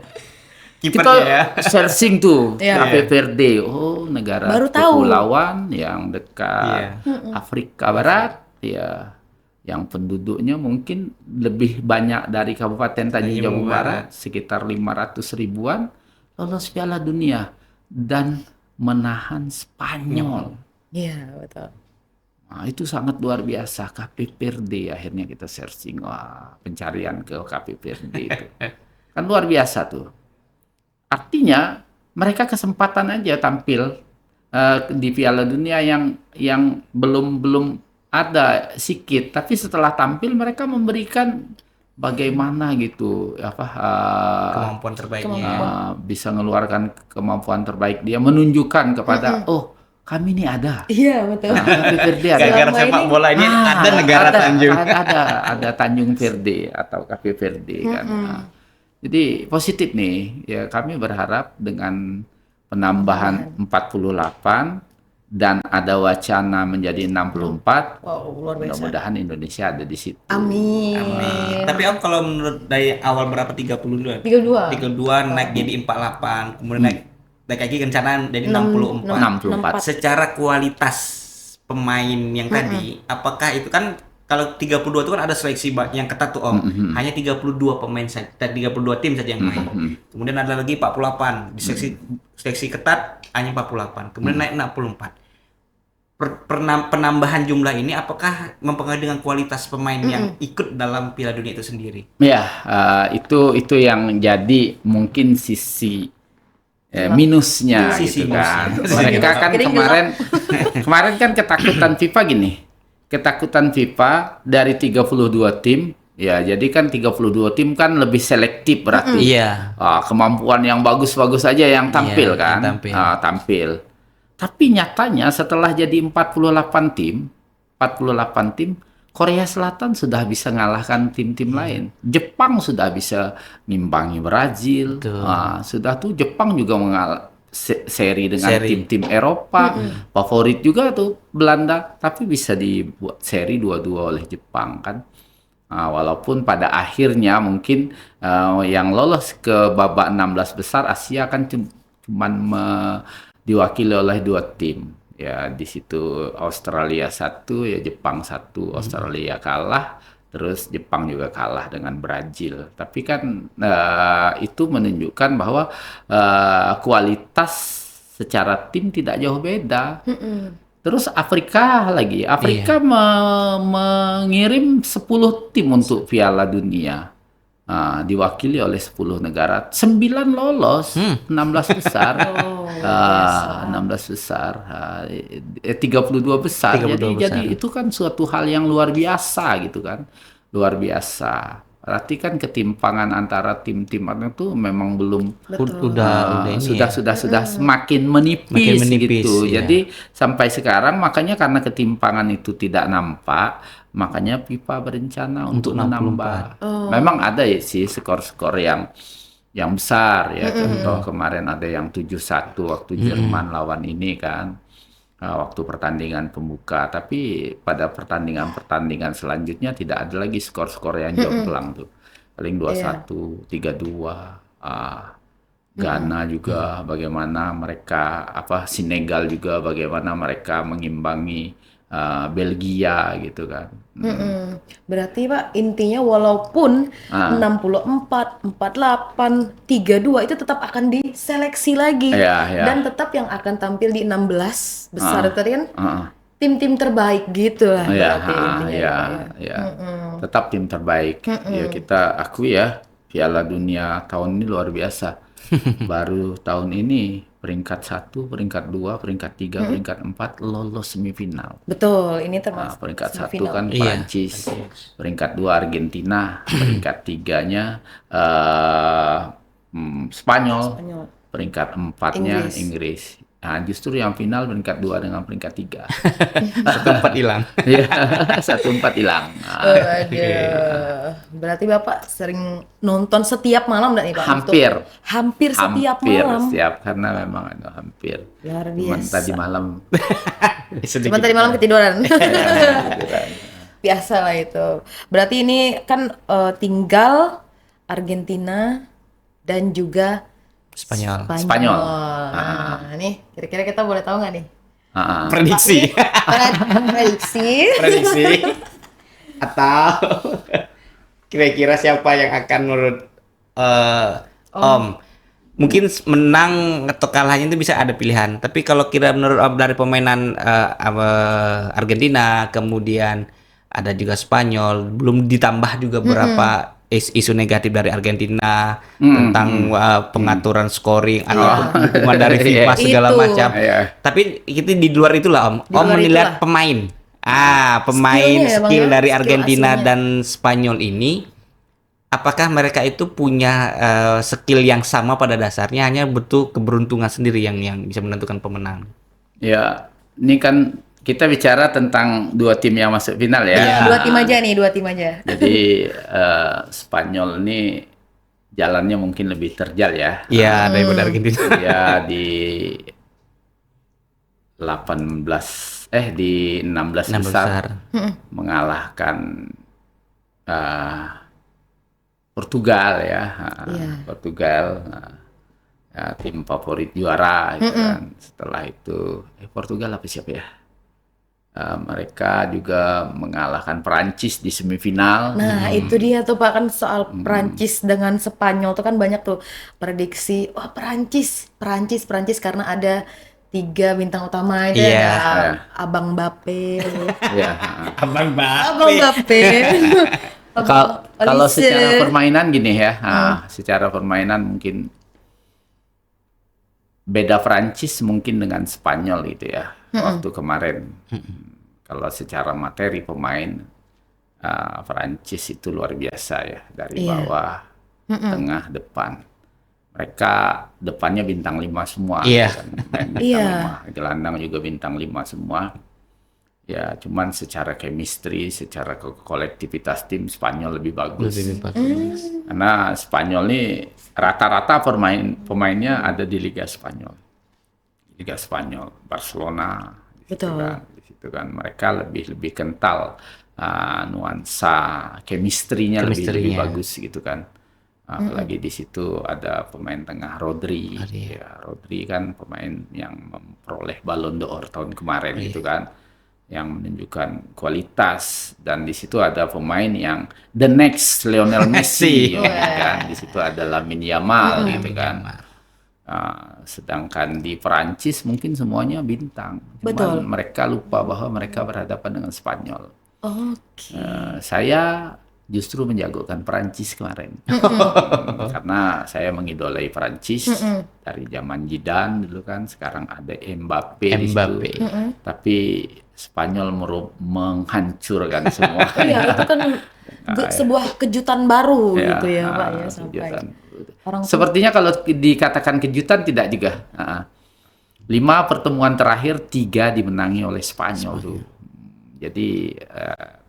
Kita Kipernya ya. searching tuh Iya. Cape Verde. Oh, negara Baru tahu. kepulauan yang dekat Afrika Barat, ya, yang penduduknya mungkin lebih banyak dari Kabupaten Tanjung Jabung Barat, sekitar 500 ribuan, lolos Piala Dunia dan menahan Spanyol. Iya, betul. Nah, itu sangat luar biasa. Cape Verde, akhirnya kita searching, wah, pencarian ke Cape Verde itu. Kan luar biasa tuh. Artinya mereka kesempatan aja tampil di Piala Dunia yang belum ada sikit, tapi setelah tampil mereka memberikan bagaimana gitu Kemampuan terbaiknya. bisa mengeluarkan kemampuan terbaik dia, menunjukkan kepada kami ini ada. Iya, betul. Cape Verde ada. Gara-gara Selama sepak ini- bola ini ada negara Tanjung. Ada Tanjung Verde atau Cape Verde kan. Nah, jadi positif nih. Ya kami berharap dengan penambahan 48 dan ada wacana menjadi 64, Wow, luar biasa. mudah-mudahan Indonesia ada di situ. Amin. Tapi Om kalau menurut dari awal berapa 32? 32. 32 naik jadi 48, kemudian naik lagi rencana jadi 64. 64. Secara kualitas pemain yang tadi, apakah itu kan kalau 32 itu kan ada seleksi yang ketat tuh Om. Hanya 32 pemain saja, 32 tim saja yang main. Kemudian ada lagi 48 di seleksi ketat hanya 48. Kemudian naik 64. Penambahan jumlah ini apakah mempengaruhi dengan kualitas pemain yang ikut dalam Piala Dunia itu sendiri? Ya, itu yang jadi mungkin sisi minusnya Sisi gitu kan. minusnya. Mereka kan Jadi kemarin kan ketakutan FIFA gini. Ketakutan FIFA dari 32 tim, ya jadi kan 32 tim kan lebih selektif berarti. Iya. Kemampuan yang bagus-bagus aja yang tampil Iya, kan. yang tampil. Tampil. Tapi nyatanya setelah jadi 48 tim, Korea Selatan sudah bisa ngalahkan tim-tim lain. Jepang sudah bisa ngimbangi Brazil. Betul. Sudah tuh Jepang juga seri dengan Seri. tim-tim Eropa. Favorit juga tuh Belanda, tapi bisa dibuat seri 2-2 oleh Jepang kan. Walaupun pada akhirnya mungkin yang lolos ke babak 16 besar Asia kan cuman diwakili oleh 2 tim. Ya di situ Australia 1, ya Jepang 1. Australia kalah, terus Jepang juga kalah dengan Brazil. Tapi kan itu menunjukkan bahwa kualitas secara tim tidak jauh beda. Terus Afrika mengirim 10 tim untuk Piala Dunia. Diwakili oleh 10 negara. 9 lolos, 16 besar. 16 besar. 32 besar. 32 Jadi besar. itu kan suatu hal yang luar biasa gitu kan. Luar biasa. Berarti kan ketimpangan antara tim-tim itu memang belum Udah ini ya. sudah semakin menipis, Makin menipis, gitu. iya. Jadi sampai sekarang makanya karena ketimpangan itu tidak nampak, makanya FIFA berencana untuk 64. menambah. Memang ada ya sih skor-skor yang besar ya. Contoh kemarin ada yang 7-1 waktu Jerman lawan ini kan. Waktu pertandingan pembuka, tapi pada pertandingan selanjutnya tidak ada lagi skor-skor yang jomplang tuh. Paling 2-1, 3-2. Ghana juga bagaimana mereka Senegal juga bagaimana mereka mengimbangi Belgia gitu kan. Berarti Pak, intinya walaupun 64, 48, 32 itu tetap akan diseleksi lagi. Iya. Dan tetap yang akan tampil di 16 besar itu tadi kan tim-tim terbaik gitu lah berarti intinya ya, Pak, ya. Tetap tim terbaik. Ya kita akui ya, Piala Dunia tahun ini luar biasa. Baru tahun ini peringkat 1, peringkat 2, peringkat 3, peringkat 4 lolos semifinal. Betul, ini termasuk Peringkat 1 semifinal. kan Iya, Prancis, peringkat 2 Argentina, peringkat 3-nya Spanyol, Spanyol. peringkat 4-nya Inggris. Nah, justru yang final peringkat 2 dengan peringkat 3. 1-4 hilang. Iya, 1-4 hilang. Aduh. Berarti Bapak sering nonton setiap malam enggak nih Pak? Hampir. Hampir setiap Hampir malam. setiap, karena memang hampir. Luar Cuman biasa. tadi malam Cuman tadi malam ketiduran. gitu kan. Biasa lah itu. Berarti ini kan tinggal Argentina dan juga Spanyol. Spanyol. Nah, nih kira-kira kita boleh tahu nggak nih? Prediksi. Prediksi. Atau kira-kira siapa yang akan menurut Om? Mungkin menang atau kalahnya itu bisa ada pilihan. Tapi kalau kira menurut Om dari permainan Argentina, kemudian ada juga Spanyol, belum ditambah juga beberapa isu negatif dari Argentina tentang pengaturan scoring, ada hukuman dari FIFA segala Itu. macam. Iya. Tapi kita di luar itulah Om. Di Om luar melihat itulah. pemain. Pemain Skillnya ya, Bang, skill ya? dari Skill Argentina aslinya. dan Spanyol ini, apakah mereka itu punya skill yang sama pada dasarnya, hanya butuh keberuntungan sendiri yang bisa menentukan pemenang? Ya, ini kan kita bicara tentang 2 tim yang masuk final ya. Iya. Dua tim aja nih, 2 tim aja. Jadi Spanyol ini jalannya mungkin lebih terjal ya. Iya, daripada Argentina. Ya di 16 Enam besar mengalahkan Portugal ya. Iya. Portugal ya, tim favorit juara gitu kan. Setelah itu Portugal apa siapa ya? Mereka juga mengalahkan Perancis di semifinal. Nah, itu dia tuh Pak, kan soal Prancis dengan Spanyol tuh kan banyak tuh prediksi, wah Prancis karena ada 3 bintang utama itu Iya. ada Abang Mbappe, Ya. Abang Abang Mbappe, Kalau Olise. secara permainan gini ya, secara permainan mungkin beda Prancis mungkin dengan Spanyol gitu ya waktu kemarin. Kalau secara materi pemain Prancis itu luar biasa ya dari Iya. bawah, tengah, depan. Mereka depannya bintang 5 semua. Iya. Kan, main bintang Iya. 5. Gelandang juga bintang 5 semua. Ya, cuman secara chemistry, secara kolektivitas tim Spanyol lebih bagus. Karena Spanyol ini rata-rata pemainnya ada di Liga Spanyol. Liga Spanyol, Barcelona, Betul. di situ kan mereka lebih kental nuansa chemistry-nya lebih Chemistry-nya. bagus gitu kan. Apalagi di situ ada pemain tengah Rodri. Ya, Rodri kan pemain yang memperoleh Ballon d'Or tahun kemarin gitu kan, yang menunjukkan kualitas, dan di situ ada pemain yang the next Lionel Messi ya kan. Di situ ada Lamine Yamal gitu kan. Sedangkan di Perancis mungkin semuanya bintang. Betul. Cuman mereka lupa bahwa mereka berhadapan dengan Spanyol. Oke. Saya justru menjagokan Perancis kemarin. Karena saya mengidolai Perancis dari zaman Zidane dulu kan, sekarang ada Mbappe di situ. Tapi Spanyol menghancurkan semua. Iya, itu kan sebuah kejutan baru Ya, gitu ya Pak ya, sampai kejutan. orang Sepertinya kalau dikatakan kejutan tidak juga. 5 pertemuan terakhir 3 dimenangi oleh Spanyol tuh. Jadi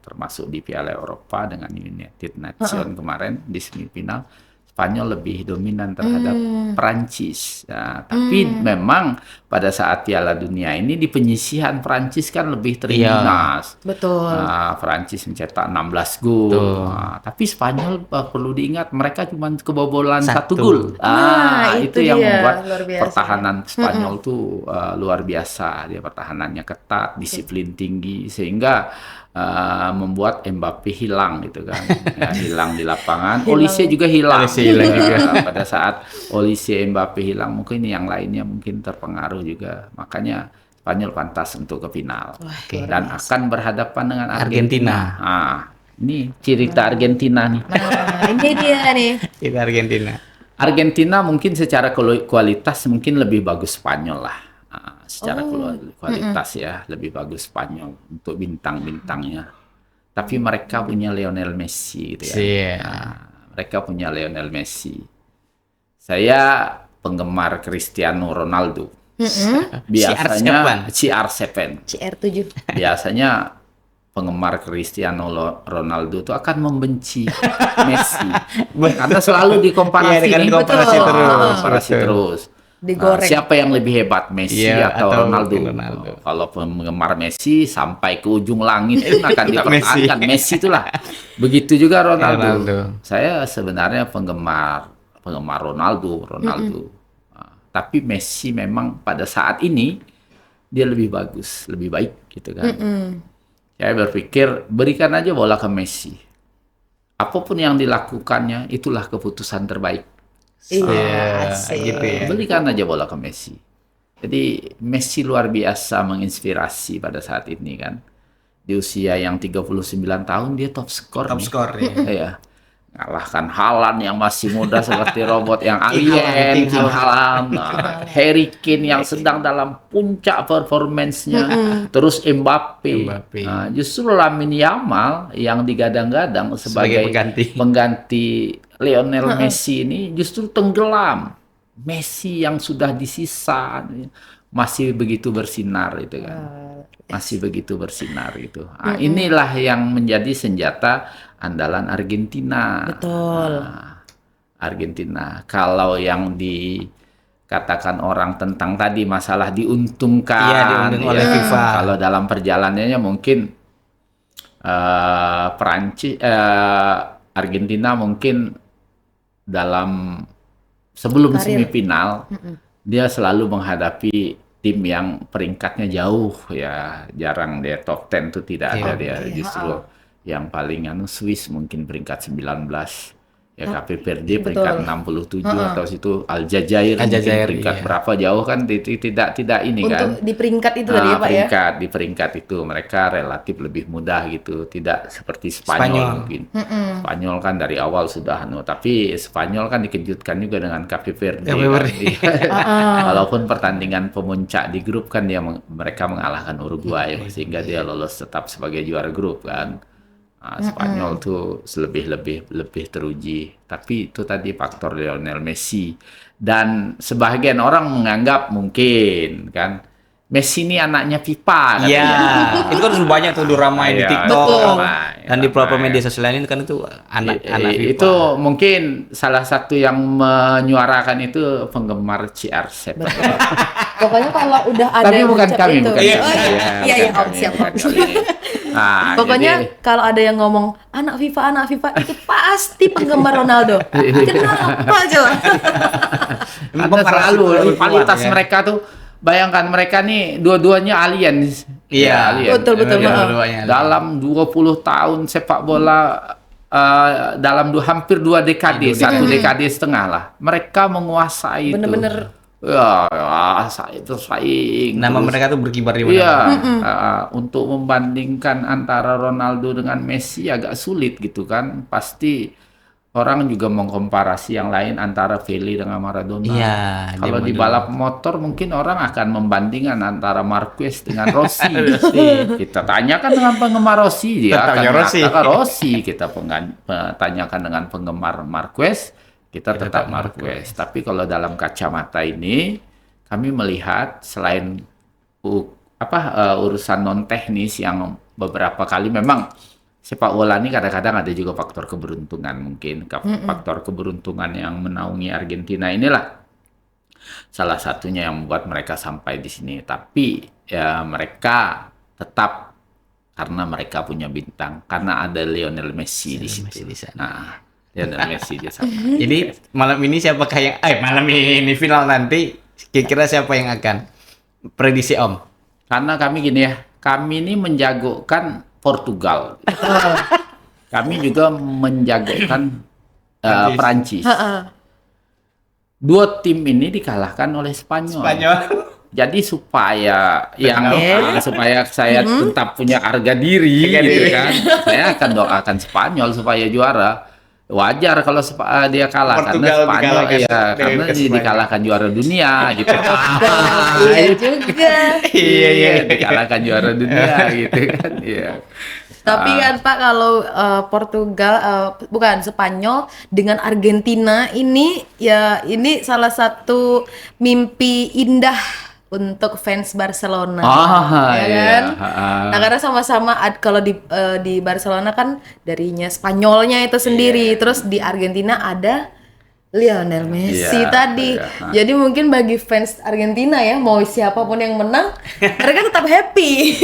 termasuk di Piala Eropa dengan United Nations kemarin di semifinal, Spanyol lebih dominan terhadap Perancis. Nah, tapi memang pada saat Piala Dunia ini di penyisihan Perancis kan lebih terlinas. betul. Perancis mencetak 16 gol. Tapi Spanyol perlu diingat mereka cuma kebobolan 1 gol. Itu itu yang dia, membuat luar biasa. pertahanan Spanyol tuh luar biasa. Dia pertahanannya ketat, disiplin tinggi, sehingga membuat Mbappe hilang gitu kan. Ya, hilang di lapangan. Olise juga hilang. Pada saat Olise Mbappe hilang, mungkin yang lainnya mungkin terpengaruh juga. Makanya Spanyol pantas untuk ke final. Dan akan berhadapan dengan Argentina. Ini cerita Argentina nih. Nah, ini dia nih. Kita Argentina. Argentina mungkin secara kualitas mungkin lebih bagus Spanyol lah. Secara kualitas ya lebih bagus Spanyol untuk bintang-bintangnya. Tapi mereka punya Lionel Messi gitu ya. Mereka punya Lionel Messi. Saya penggemar Cristiano Ronaldo. Biasanya CR7. CR7. Biasanya penggemar Cristiano Ronaldo itu akan membenci Messi karena selalu dikomparasi, komparasi terus. Digoreng. Siapa yang lebih hebat, Messi atau Ronaldo? Kalau penggemar Messi sampai ke ujung langit itu akan dipertahankan Messi itulah. Begitu juga Ronaldo. Saya sebenarnya penggemar Ronaldo. Tapi Messi memang pada saat ini dia lebih bagus, lebih baik gitu kan. Saya berpikir berikan aja bola ke Messi. Apapun yang dilakukannya itulah keputusan terbaik. Iya, gitu ya. Berikan aja bola ke Messi. Jadi Messi luar biasa menginspirasi pada saat ini kan. Di usia yang 39 tahun dia top skor ya. Ya. Ngalahkan Haaland yang masih muda seperti robot yang alien, Haaland, Harry Kane yang sedang dalam puncak performance-nya, terus Mbappe. Justru Lamine Yamal yang digadang-gadang sebagai pengganti Lionel Messi ini justru tenggelam. Messi yang sudah disisa masih begitu bersinar itu kan. Masih begitu bersinar gitu. Nah, inilah yang menjadi senjata andalan Argentina. Betul. Nah, Argentina. Kalau yang dikatakan orang tentang tadi masalah diuntungkan, Iya, diuntungkan oleh ya, FIFA. kalau dalam perjalanannya mungkin Argentina mungkin dalam sebelum Karir. semifinal dia selalu menghadapi tim yang peringkatnya jauh ya, jarang dia top 10 tuh tidak ada dia, justru yang paling Swiss mungkin peringkat 19 ya, Cape Verde peringkat 67 atau situ Aljazair mungkin peringkat berapa jauh kan, tidak ini kan Untuk di peringkat itu tadi ya Pak ya? di peringkat itu mereka relatif lebih mudah gitu, tidak seperti Spanyol mungkin. Spanyol kan dari awal sudah tapi Spanyol kan dikejutkan juga dengan Cape Verde. Walaupun pertandingan pemuncak di grup kan mereka mengalahkan Uruguay sehingga dia lolos tetap sebagai juara grup kan. Spanyol tuh lebih teruji, tapi itu tadi faktor Lionel Messi, dan sebagian orang menganggap mungkin kan Messi ini anaknya FIFA. Iya, itu kan sudah banyak tuh ramai di TikTok dan di beberapa media sosial lain kan itu anak-anak FIFA. Itu mungkin salah satu yang menyuarakan itu penggemar CR7. Pokoknya kalau udah ada Tapi yang bukan ucap kami, itu. bukan kami. Iya, Om, siap Om. Nah, Pokoknya jadi, kalau ada yang ngomong anak FIFA itu pasti penggemar Ronaldo. Kenapa coba? karena selalu rivalitas mereka tuh, bayangkan mereka nih dua-duanya alien. Iya, alien. Betul. Dalam 20 tahun sepak bola, dalam hampir 2 dekade, 1 dekade setengah lah, mereka menguasai Bener-bener. itu saing. Nama terus. mereka tuh berkibar di Iya, mana-mana. untuk membandingkan antara Ronaldo dengan Messi agak sulit gitu kan. Pasti orang juga mengkomparasi yang lain antara Pelé dengan Maradona. Iya, Kalau di balap motor mungkin orang akan membandingkan antara Marquez dengan Rossi. Kita tanyakan dengan penggemar Rossi, dia akan mengatakan Rossi. Kita tanyakan dengan penggemar Marquez, kita tetap Marquez. Tapi kalau dalam kacamata ini, kami melihat selain urusan non teknis yang beberapa kali memang sepak bola ini kadang-kadang ada juga faktor keberuntungan, mungkin faktor keberuntungan yang menaungi Argentina inilah salah satunya yang membuat mereka sampai di sini. Tapi ya mereka tetap, karena mereka punya bintang, karena ada Lionel Messi di situ. Nah, Lionel Messi di sana. Jadi malam ini siapakah yang malam ini final nanti kira-kira siapa yang akan prediksi Om? Karena kami gini ya, kami ini menjagokan Portugal. Kami juga menjagokan Perancis. Dua tim ini dikalahkan oleh Spanyol. Jadi supaya supaya saya tetap punya harga diri, gitu kan, saya akan doakan Spanyol supaya juara. Wajar kalau dia kalah, Portugal karena Spanyol karena dikalahkan juara dunia gitu. Iya juga. Iya, dikalahkan juara dunia gitu kan. Iya. Tapi kan Pak, kalau Portugal bukan Spanyol dengan Argentina ini ya, ini salah satu mimpi indah untuk fans Barcelona, ya kan? Nah, karena sama-sama kalau di Barcelona kan darinya Spanyolnya itu sendiri, terus di Argentina ada Lionel Messi tadi. Jadi mungkin bagi fans Argentina ya, mau siapapun yang menang, mereka tetap happy.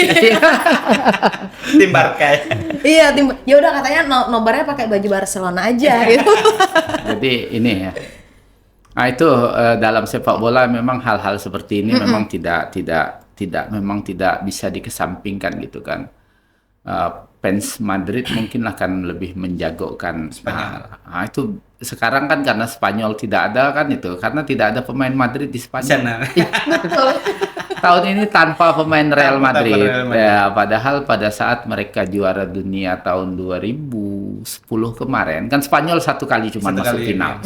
Tim Barca. Iya, ya udah katanya nobarnya pakai baju Barcelona aja gitu. Jadi ini ya. Nah, itu dalam sepak bola memang hal-hal seperti ini memang tidak bisa dikesampingkan gitu kan. Fans Madrid mungkin akan lebih menjagokan Spanyol. Nah, itu sekarang kan karena Spanyol tidak ada kan itu, karena tidak ada pemain Madrid di Spanyol. Betul. Tahun ini tanpa pemain Real Madrid. Ya, padahal pada saat mereka juara dunia tahun 2010 kemarin, kan Spanyol satu kali masuk final.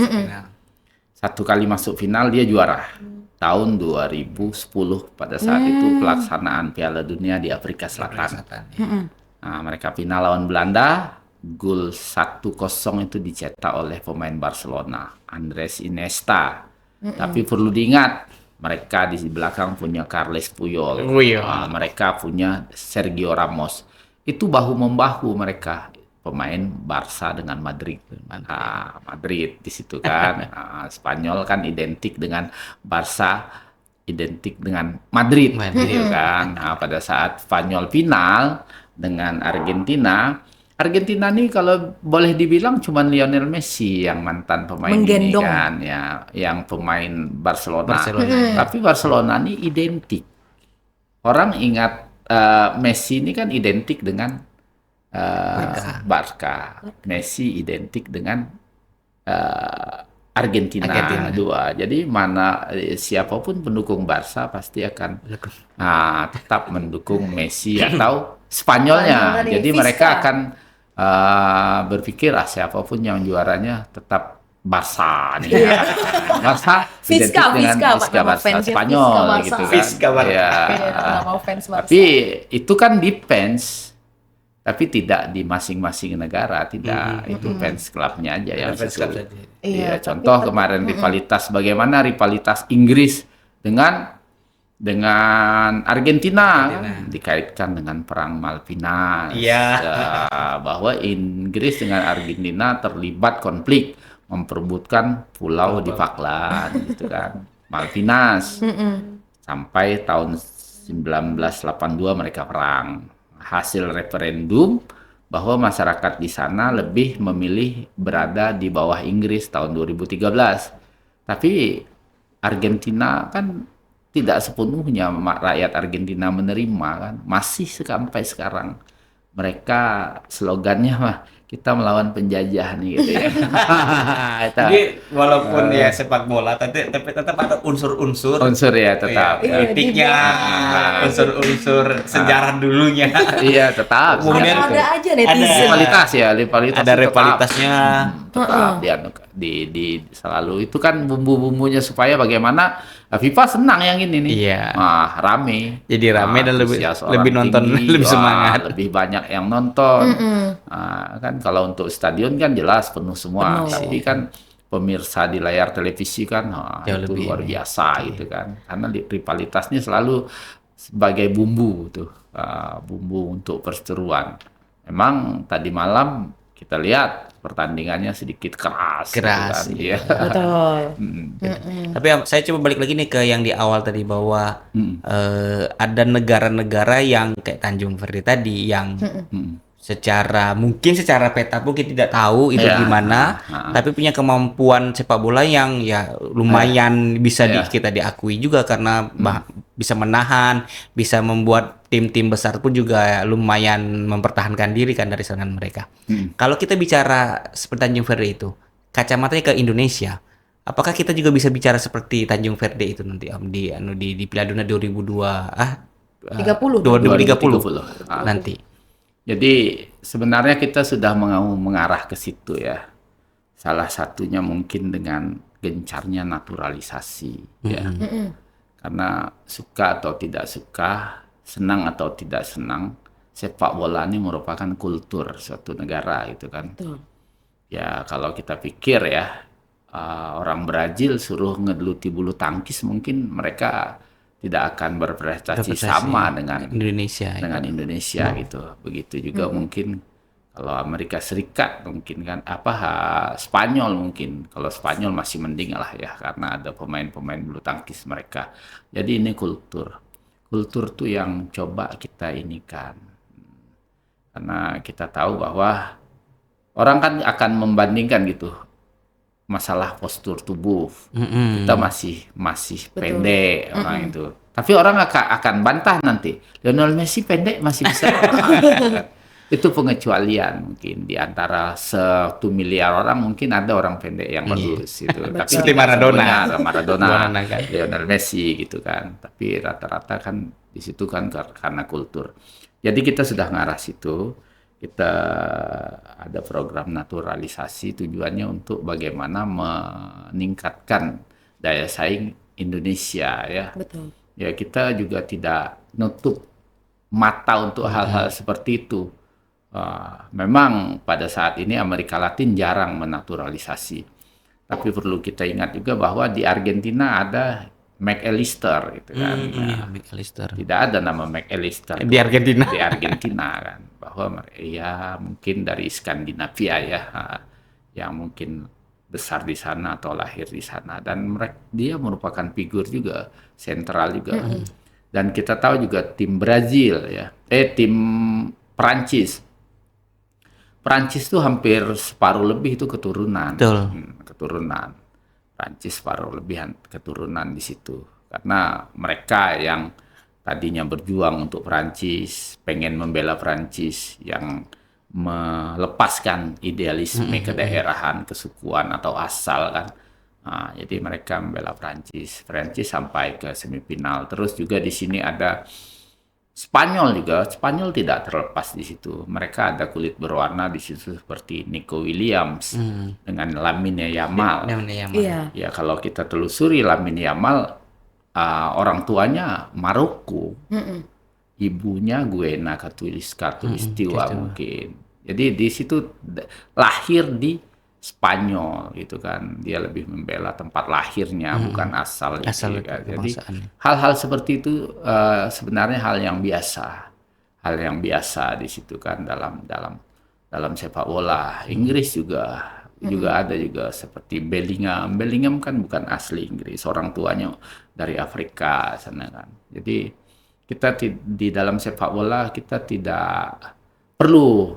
Satu kali masuk final dia juara. Tahun 2010 pada saat itu pelaksanaan Piala Dunia di Afrika Selatan. Nah, mereka final lawan Belanda, gol 1-0 itu dicetak oleh pemain Barcelona, Andres Iniesta. Tapi perlu diingat, Mereka di belakang punya Carles Puyol. Puyol. Mereka punya Sergio Ramos. Itu bahu-membahu mereka. Pemain Barca dengan Madrid. Madrid di situ kan. Spanyol kan identik dengan Barca, identik dengan Madrid. Gitu kan. Pada saat Spanyol final dengan Argentina nih kalau boleh dibilang cuma Lionel Messi yang mantan pemain Menggendong. ini kan, ya, yang pemain Barcelona. Tapi Barcelona ini identik. Orang ingat Messi ini kan identik dengan Barca. Messi identik dengan Argentina. Dua. Jadi siapapun pendukung Barca pasti akan tetap mendukung Messi atau Spanyolnya. Spanyol Jadi Visca. mereka akan berpikir siapapun yang juaranya tetap Barca nih. Barca identik dengan Visca Barca Spanyol gitu kan. Visca Barca. Ya. Nama fans Barca. Tapi itu kan depends. Tapi tidak di masing-masing negara, tidak. Itu fans klubnya aja yang Fans situ. club saja. Iya, tapi contoh kemarin rivalitas, bagaimana rivalitas Inggris dengan Argentina. Kan? Dikaitkan dengan perang Malvinas. Iya. Bahwa Inggris dengan Argentina terlibat konflik memperebutkan pulau di Falkland gitu kan. Malvinas. Sampai tahun 1982 mereka perang. Hasil referendum bahwa masyarakat di sana lebih memilih berada di bawah Inggris tahun 2013. Tapi Argentina kan tidak sepenuhnya rakyat Argentina menerima kan. Masih sampai sekarang. Mereka slogannya mah kita melawan penjajah nih gitu ya. Jadi walaupun ya sepak bola tapi tetap ada unsur-unsur ya tetap. politiknya, unsur-unsur sejarah dulunya. Iya tetap. Kemudian ada aja netizen. Rivalitas Ada tetap. rivalitasnya. Tetap di selalu itu kan bumbu-bumbunya supaya bagaimana FIFA senang yang ini nih. Iya. Rame. Jadi rame dan Antusias orang lebih nonton, tinggi, lebih semangat. lebih banyak yang nonton. Kan kalau untuk stadion kan jelas penuh semua, tapi kan pemirsa di layar televisi kan Jauh itu lebih luar biasa gitu kan. Karena rivalitasnya selalu sebagai bumbu tuh, bumbu untuk perseteruan. Memang tadi malam kita lihat pertandingannya sedikit keras. Keras, gitu kan. iya. Betul. Tapi saya coba balik lagi nih ke yang di awal tadi bahwa ada negara-negara yang kayak Tanjung Verde tadi yang secara peta pun kita tidak tahu itu gimana, tapi punya kemampuan sepak bola yang ya lumayan bisa kita diakui juga karena bisa menahan, bisa membuat tim-tim besar pun juga lumayan mempertahankan diri kan dari serangan mereka. Kalau kita bicara seperti Tanjung Verde itu, kacamatanya ke Indonesia, apakah kita juga bisa bicara seperti Tanjung Verde itu nanti Om di Piala Dunia 30 2030 nanti? Jadi sebenarnya kita sudah mau mengarah ke situ ya. Salah satunya mungkin dengan gencarnya naturalisasi ya. Karena suka atau tidak suka, senang atau tidak senang, sepak bola ini merupakan kultur suatu negara gitu kan. Betul. Ya kalau kita pikir ya, orang Brazil suruh ngegeluti bulu tangkis mungkin mereka tidak akan berprestasi sama dengan Indonesia gitu. Begitu juga mungkin kalau Amerika Serikat mungkin kan Spanyol mungkin. Kalau Spanyol masih mending lah ya karena ada pemain-pemain bulu tangkis mereka. Jadi ini kultur. Kultur tuh yang coba kita inikan. Karena kita tahu bahwa orang kan akan membandingkan gitu. Masalah postur tubuh kita masih pendek orang itu, tapi orang akan bantah nanti Lionel Messi pendek masih bisa. Itu pengecualian mungkin di antara 1 miliar orang mungkin ada orang pendek yang bagus itu, tapi seperti Maradona, kan? Lionel Messi gitu kan, tapi rata-rata kan di situ kan karena kultur. Jadi kita sudah ngarah situ. Kita ada program naturalisasi tujuannya untuk bagaimana meningkatkan daya saing Indonesia ya. Betul. Ya kita juga tidak nutup mata untuk hal-hal seperti itu. Memang pada saat ini Amerika Latin jarang menaturalisasi. Tapi perlu kita ingat juga bahwa di Argentina ada McAllister gitu kan. Iya, McAllister. Tidak ada nama McAllister Di Argentina. di Argentina kan, bahwa ya mungkin dari Skandinavia ya, yang mungkin besar di sana atau lahir di sana, dan dia merupakan figur juga sentral juga. Dan kita tahu juga tim Brazil ya, tim Prancis. Prancis tuh hampir separuh lebih itu keturunan. Betul. Keturunan. Prancis separuh lebih keturunan di situ. Karena mereka yang tadinya berjuang untuk Prancis, pengen membela Prancis, yang melepaskan idealisme kedaerahan, kesukuan atau asal kan. Nah, jadi mereka membela Prancis sampai ke semifinal. Terus juga di sini ada Spanyol juga. Spanyol tidak terlepas di situ. Mereka ada kulit berwarna di situ seperti Nico Williams dengan Lamine Yamal. Iya. Ya kalau kita telusuri Lamine Yamal, orang tuanya Maroko, ibunya Guena Katulistiwa mungkin. Jadi di situ lahir di Spanyol gitu kan, dia lebih membela tempat lahirnya bukan asal gitu, kan. Jadi hal-hal seperti itu sebenarnya hal yang biasa di situ kan dalam sepak bola. Inggris juga ada juga seperti Bellingham kan bukan asli Inggris, orang tuanya dari Afrika sana kan. Jadi kita di dalam sepak bola kita tidak perlu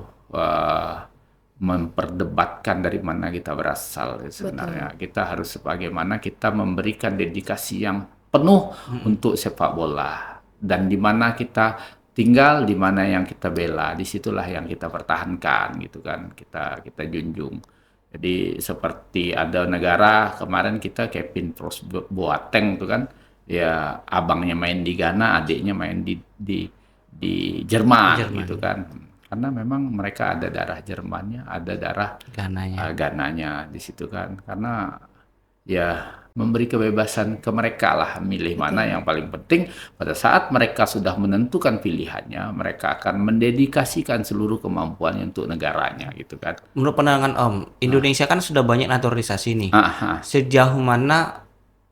memperdebatkan dari mana kita berasal sebenarnya. Betul. Kita harus bagaimana kita memberikan dedikasi yang penuh untuk sepak bola, dan di mana kita tinggal, di mana yang kita bela, disitulah yang kita pertahankan gitu kan, kita junjung. Jadi seperti ada negara kemarin kita Kevin Pros Boateng itu kan, ya abangnya main di Ghana, adiknya main di Jerman gitu kan. Karena memang mereka ada darah Jermannya, ada darah Ghananya di situ kan. Karena ya memberi kebebasan ke mereka lah, milih mana yang paling penting. Pada saat mereka sudah menentukan pilihannya, mereka akan mendedikasikan seluruh kemampuannya untuk negaranya gitu kan. Menurut pandangan Om, Indonesia kan sudah banyak naturalisasi nih. Sejauh mana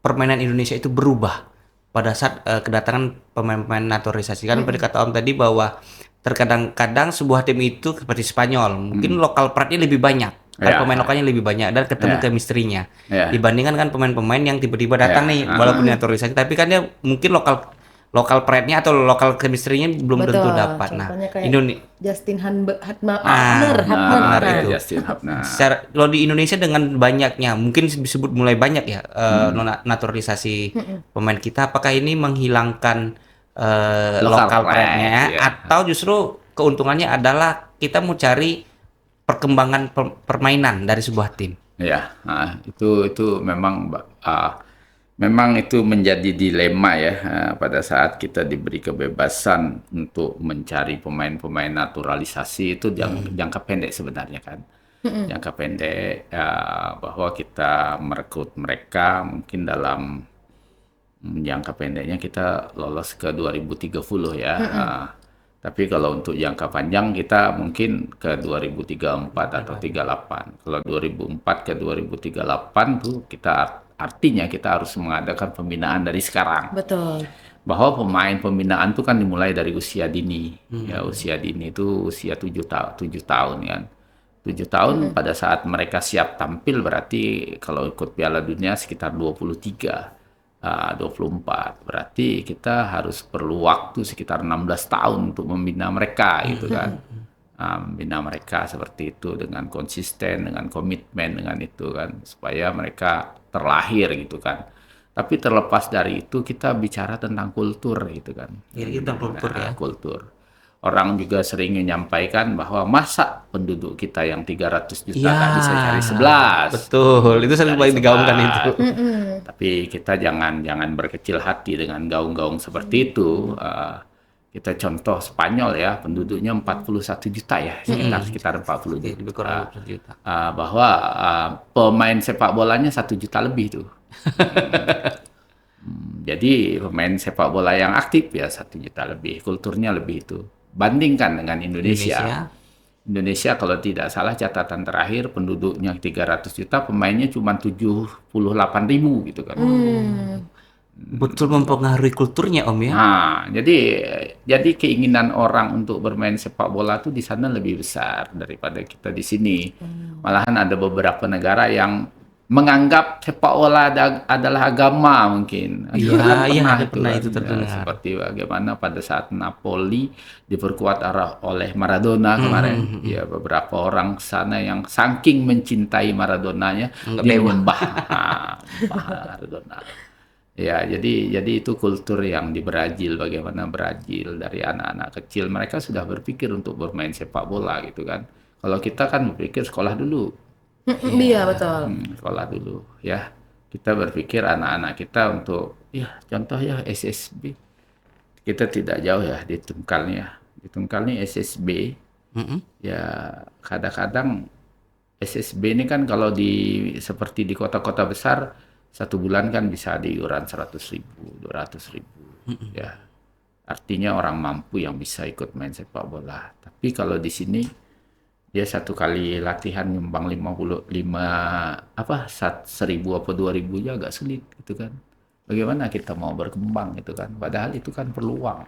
permainan Indonesia itu berubah pada saat kedatangan pemain-pemain naturalisasi? Kan pada kata Om tadi bahwa terkadang-kadang sebuah tim itu seperti Spanyol, mungkin lokal pride-nya lebih banyak, pemain lokalnya lebih banyak, dan ketemu chemistry-nya. Dibandingkan kan pemain-pemain yang tiba-tiba datang nih, walaupun naturalisasi, tapi kan dia mungkin lokal pride-nya atau lokal chemistry-nya belum tentu dapat. Nah, Indonesia Justin Hubner Justin Hubner. Kalau di Indonesia dengan banyaknya, mungkin disebut mulai banyak ya naturalisasi pemain kita, apakah ini menghilangkan lokal pride-nya atau justru keuntungannya adalah kita mau cari perkembangan permainan dari sebuah tim? Ya, itu memang itu menjadi dilema ya, pada saat kita diberi kebebasan untuk mencari pemain-pemain naturalisasi itu jangka pendek sebenarnya kan. Jangka pendek, bahwa kita merekrut mereka mungkin dalam jangka pendeknya kita lolos ke 2030 ya. Tapi kalau untuk jangka panjang kita mungkin ke 2034 atau 38. Kalau 2004 ke 2038 tuh kita artinya kita harus mengadakan pembinaan dari sekarang. Betul. Bahwa pembinaan itu kan dimulai dari usia dini. Ya, usia dini itu usia 7 tahun kan. 7 tahun pada saat mereka siap tampil berarti kalau ikut Piala Dunia sekitar 24, berarti kita harus perlu waktu sekitar 16 tahun untuk membina mereka gitu kan. Membina mereka seperti itu dengan konsisten, dengan komitmen, dengan itu kan, supaya mereka terlahir gitu kan. Tapi terlepas dari itu kita bicara tentang kultur gitu kan. Tentang kultur ya. Kultur. Orang juga sering menyampaikan bahwa masa penduduk kita yang 300 juta tak bisa cari 11. Betul, itu sering paling digaungkan itu. Tapi kita jangan berkecil hati dengan gaung-gaung seperti itu. Kita contoh Spanyol ya, penduduknya 41 juta ya, sekitar 40 juta. Bahwa pemain sepak bolanya 1 juta lebih tuh. Jadi pemain sepak bola yang aktif ya 1 juta lebih, kulturnya lebih itu. Bandingkan dengan Indonesia. Indonesia kalau tidak salah catatan terakhir penduduknya 300 juta, pemainnya cuma 78.000 gitu kan. betul mempengaruhi kulturnya Om ya. Nah, jadi keinginan orang untuk bermain sepak bola tuh di sana lebih besar daripada kita di sini. Malahan ada beberapa negara yang menganggap sepak bola adalah agama mungkin. Iya, iya, ada Itu pernah kan, itu terdengar. seperti bagaimana pada saat Napoli diperkuat oleh Maradona kemarin. Ya, beberapa orang sana yang saking mencintai Maradonanya, Nggak dia dewa. menyembah Maradona. Ya, jadi itu kultur yang di Brazil, bagaimana Brazil dari anak-anak kecil mereka sudah berpikir untuk bermain sepak bola gitu kan. Kalau kita kan berpikir sekolah dulu, Iya, betul. sekolah dulu ya. Kita berpikir anak-anak kita untuk ya contoh ya SSB. Kita tidak jauh ya di Tungkalnya. Di Tungkal nih SSB Mm-mm. ya kadang-kadang SSB ini kan kalau seperti di kota-kota besar 1 bulan kan bisa ada iuran 100.000, 200.000 ya. Artinya orang mampu yang bisa ikut main sepak bola. Tapi kalau di sini dia 1 kali latihan nyumbang 1.000 apa 2.000 aja agak sulit gitu kan. Bagaimana kita mau berkembang gitu kan. Padahal itu kan perlu uang,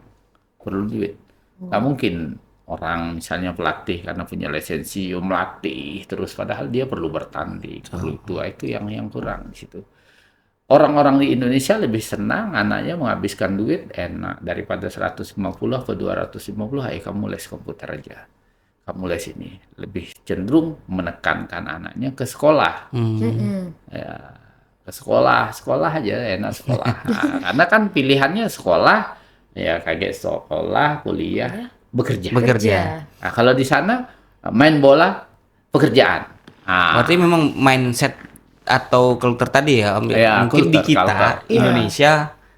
perlu duit. Nggak mungkin orang misalnya pelatih karena punya lisensi melatih terus padahal dia perlu bertanding, perlu itu yang kurang di situ. Orang-orang di Indonesia lebih senang anaknya menghabiskan duit enak daripada 150 atau 250, kamu les komputer aja. Kamu les ini. Lebih cenderung menekankan anaknya ke sekolah. Ya, ke sekolah aja enak sekolah. Nah, karena kan pilihannya sekolah, ya kaget sekolah, kuliah, bekerja. Bekerja. Nah, kalau di sana main bola, pekerjaan. Nah, Berarti memang mindset atau kultur tadi ya Om. Ya, Mungkin di kultur, kita culture. Indonesia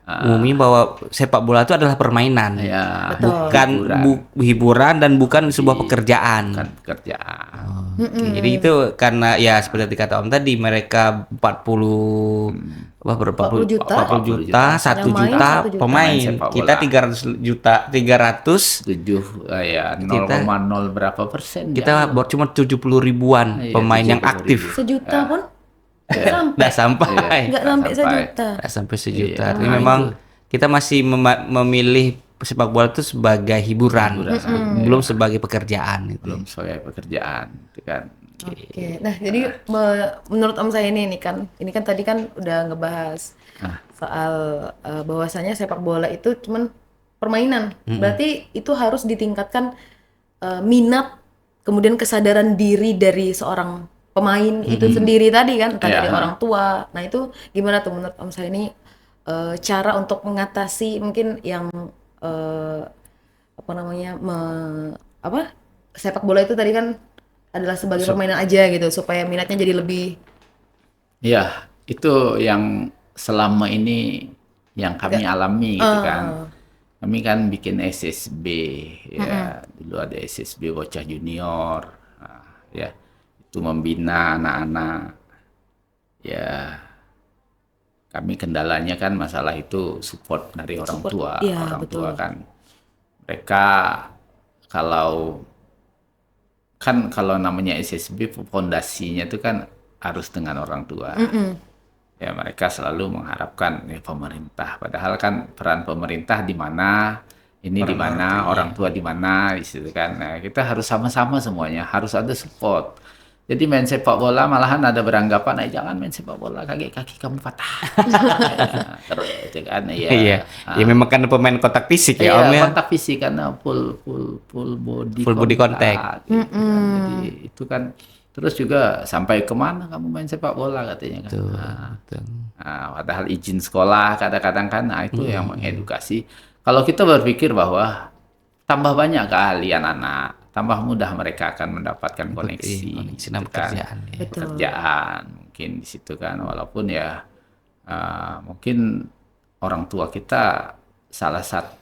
umumnya bahwa sepak bola itu adalah permainan. ya, Betul. Bukan hiburan dan bukan sebuah Iya. pekerjaan. bukan pekerjaan. Oke, jadi itu karena ya seperti kata Om tadi mereka 40 berapa 40 juta. 40 juta, 1 Yang main juta 1 juta. pemain. Pemain sepak Kita bola. 300 juta, 300 Ya 0,0 berapa persen kita ya. cuma 70 ribuan Iya, pemain yang 70.000. aktif. Sejuta pun Nggak sampai. nggak sampai sejuta. Nggak sampai sejuta. Iya. Tapi memang kita masih memilih sepak bola itu sebagai hiburan, belum sebagai pekerjaan itu. Belum sebagai pekerjaan itu kan. Oke. Nah, jadi menurut Om saya ini kan tadi kan udah ngebahas soal bahwasanya sepak bola itu cuman permainan. Berarti itu harus ditingkatkan minat, kemudian kesadaran diri dari seorang pemain itu sendiri tadi kan, entah dari orang tua. Nah, itu gimana tuh menurut Om saya ini cara untuk mengatasi mungkin yang apa namanya sepak bola itu tadi kan adalah sebagai permainan aja gitu supaya minatnya jadi lebih Ya, itu yang selama ini yang kami alami gitu kan. Kami kan bikin SSB ya. Dulu ada SSB Bocah Junior. Nah, ya. Itu membina anak-anak. Ya. Kami kendalanya kan masalah itu support dari orang tua. iya, Orang betul. tua kan mereka kalau namanya SSB fondasinya itu kan harus dengan orang tua. Ya mereka selalu mengharapkan pemerintah. Padahal kan peran pemerintah di mana, ini di mana, orang tua di mana, di situ kan. Nah, kita harus sama-sama semuanya, harus ada support. Jadi main sepak bola malahan ada beranggapan, jangan main sepak bola, kaki kamu patah. Ya, terus itu kan, ya. Iya. Ya memang kan pemain kontak fisik ya Om ya. Kontak fisik karena full body Full body contact. gitu kan. Jadi itu kan terus juga sampai kemana kamu main sepak bola katanya kan. Betul. Nah, padahal izin sekolah kadang-kadang kan, itu yang mengedukasi. Kalau kita berpikir bahwa tambah banyak keahlian anak, tambah mudah mereka akan mendapatkan koneksi dan gitu kan. pekerjaan. Ya. betul. Pekerjaan mungkin di situ kan, walaupun ya mungkin orang tua kita salah satu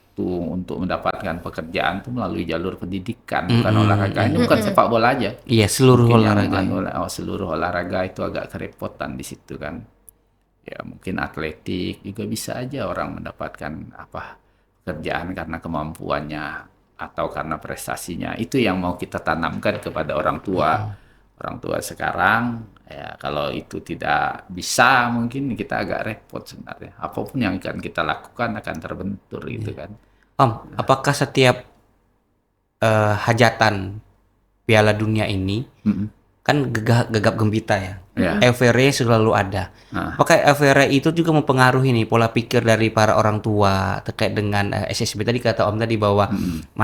untuk mendapatkan pekerjaan itu melalui jalur pendidikan, bukan olahraga. Ini bukan sepak bola aja. Iya, seluruh Mungkin yang olahraga. seluruh olahraga itu agak kerepotan di situ kan. Ya mungkin atletik juga bisa aja orang mendapatkan pekerjaan karena kemampuannya atau karena prestasinya. Itu yang mau kita tanamkan kepada orang tua. orang tua sekarang. Ya, kalau itu tidak bisa, mungkin kita agak repot sebenarnya. Apapun yang akan kita lakukan akan terbentur gitu kan. Om, apakah setiap hajatan Piala Dunia ini kan gegap gempita ya? Ya. Euforia selalu ada. Apakah euforia itu juga mempengaruhi nih pola pikir dari para orang tua terkait dengan SSB tadi, kata Om tadi bahwa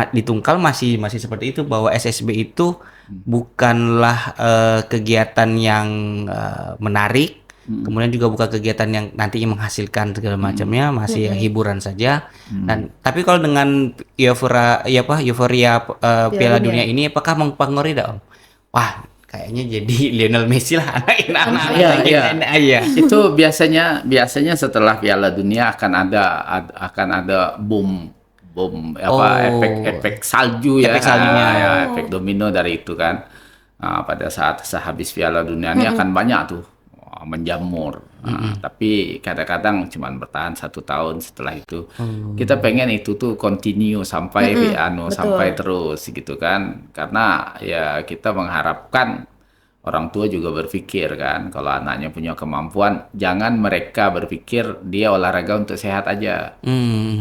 di Tungkal masih seperti itu, bahwa SSB itu bukanlah kegiatan yang menarik, kemudian juga bukan kegiatan yang nantinya menghasilkan segala macamnya, masih hiburan saja. Dan tapi kalau dengan euforia Piala Dunia ini, apakah mempengaruhi Om? Wah, kayaknya jadi Lionel Messi lah anak-anak. Iya. Itu biasanya setelah Piala Dunia akan ada boom efek salju ya. Efek saljunya. Ya, efek domino dari itu kan. Pada saat sehabis Piala Dunia ini akan banyak tuh menjamur. Tapi kadang-kadang cuma bertahan 1 tahun setelah itu. Kita pengen itu tuh continue sampai sampai terus gitu kan. Karena ya kita mengharapkan orang tua juga berpikir kan, kalau anaknya punya kemampuan, jangan mereka berpikir dia olahraga untuk sehat aja.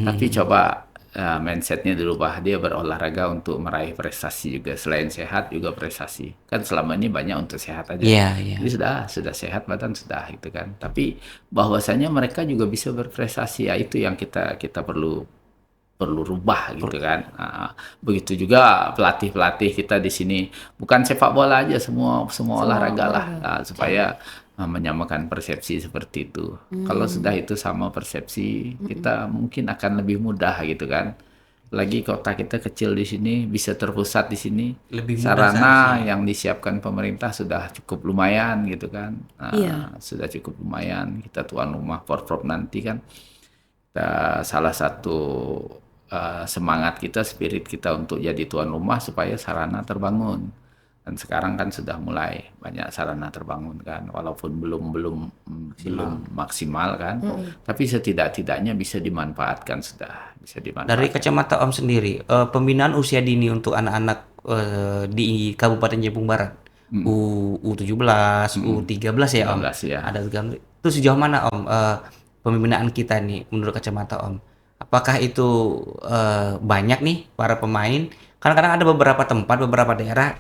Tapi coba mindsetnya dirubah, dia berolahraga untuk meraih prestasi juga, selain sehat juga prestasi. Kan selama ini banyak untuk sehat aja. Jadi sudah sehat badan sudah gitu kan. Tapi bahwasanya mereka juga bisa berprestasi, ya itu yang kita perlu rubah gitu kan. Begitu juga pelatih kita di sini, bukan sepak bola aja, semua olahraga lah, supaya menyamakan persepsi seperti itu. Kalau sudah itu sama persepsi, kita mungkin akan lebih mudah gitu kan. Lagi kota kita kecil di sini, bisa terpusat di sini. Sarana yang disiapkan pemerintah sudah cukup lumayan gitu kan. Sudah cukup lumayan. Kita tuan rumah Porprov nanti kan. Salah satu semangat kita, spirit kita untuk jadi tuan rumah supaya sarana terbangun. Dan sekarang kan sudah mulai banyak sarana terbangun kan, walaupun belum maksimal kan, tapi setidak-tidaknya bisa dimanfaatkan, bisa dimanfaatkan. Dari kacamata Om sendiri, pembinaan usia dini untuk anak-anak di Kabupaten Jepang Barat, U17, U13 ya Om? 13 ya. Ada itu sejauh mana Om pembinaan kita nih menurut kacamata Om? Apakah itu banyak nih para pemain? Kadang-kadang ada beberapa tempat, beberapa daerah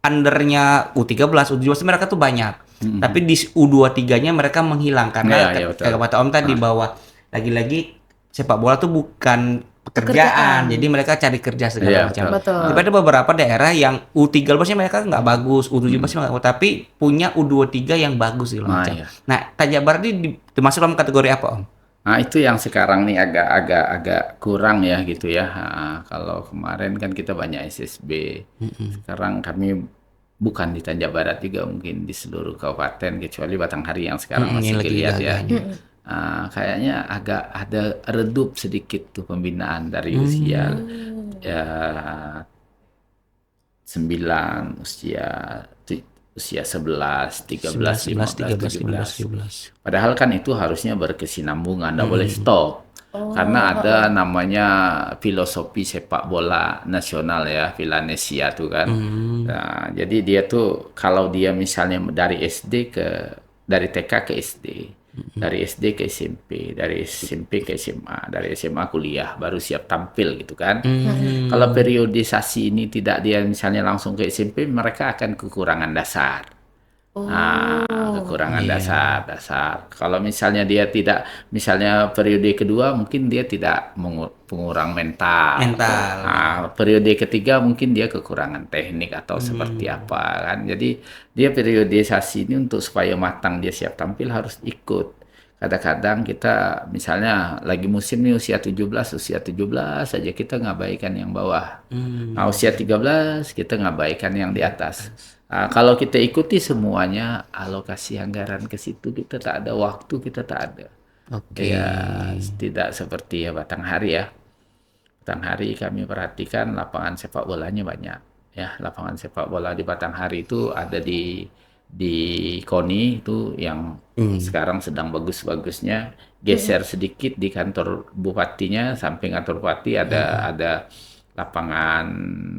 undernya U13, U17 mereka tuh banyak. Tapi di U23-nya mereka menghilang karena kayak kata Om tadi bahwa lagi-lagi sepak bola tuh bukan pekerjaan. Jadi mereka cari kerja segala macam. Tapi ada beberapa daerah yang U13-nya mereka nggak bagus, U17-nya nggak bagus, tapi punya U23 yang bagus segala macam. Nah, Tanjab Barat ini termasuk dalam kategori apa Om? Nah, itu yang sekarang nih agak kurang ya gitu ya. Kalau kemarin kan kita banyak SSB. Sekarang kami bukan di Tanjab Barat juga, mungkin di seluruh kabupaten kecuali Batanghari yang sekarang masih kelihatan ya. Kayaknya agak ada redup sedikit tuh pembinaan dari usia 9, usia 11, 13, 15, 17. Padahal kan itu harusnya berkesinambungan, nggak boleh stop. Karena ada namanya filosofi sepak bola nasional ya, Vilanesia tuh kan. Nah, jadi dia tuh kalau dia misalnya dari TK ke SD, dari SD ke SMP, dari SMP ke SMA, dari SMA kuliah, baru siap tampil gitu kan. Kalau periodisasi ini tidak, dia misalnya langsung ke SMP, mereka akan kekurangan dasar. Kekurangan dasar. Kalau misalnya dia tidak, misalnya periode kedua mungkin dia tidak pengurang mental. Periode ketiga mungkin dia kekurangan teknik atau seperti apa kan. Jadi dia periodisasi ini untuk supaya matang dia siap tampil harus ikut. Kadang-kadang kita misalnya lagi musim nih usia 17 saja kita ngabaikan yang bawah. Usia 13 kita ngabaikan yang di atas. Kalau kita ikuti semuanya, alokasi anggaran ke situ kita tak ada, waktu kita tak ada. Ya, tidak seperti ya Batanghari ya. Batanghari kami perhatikan lapangan sepak bolanya banyak. Ya, lapangan sepak bola di Batanghari itu ada di KONI itu yang sekarang sedang bagus-bagusnya. Geser sedikit di kantor bupatinya, samping kantor bupati ada lapangan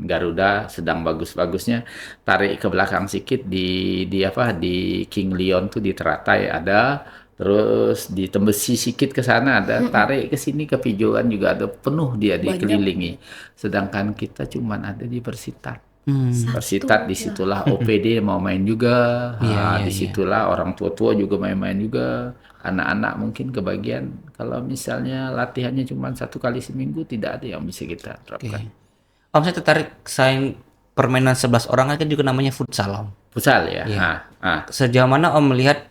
Garuda sedang bagus-bagusnya, tarik ke belakang sedikit di King Leon tuh di Teratai ada, terus di Tembesi sedikit ke sana ada, tarik ke sini ke Pijogan juga ada, penuh dia Banyak. dikelilingi. Sedangkan kita cuman ada di Persitat. Hmm. Persitat Satu. disitulah OPD mau main juga, Iya, iya. disitulah orang tua-tua juga main-main juga, anak-anak mungkin kebagian. Kalau misalnya latihannya cuma 1 kali seminggu, tidak ada yang bisa kita Oke. terapkan. Om, saya tertarik selain permainan 11 orang kan juga namanya futsal, Om. Futsal ya. Iya. Ah. Sejauh mana Om melihat,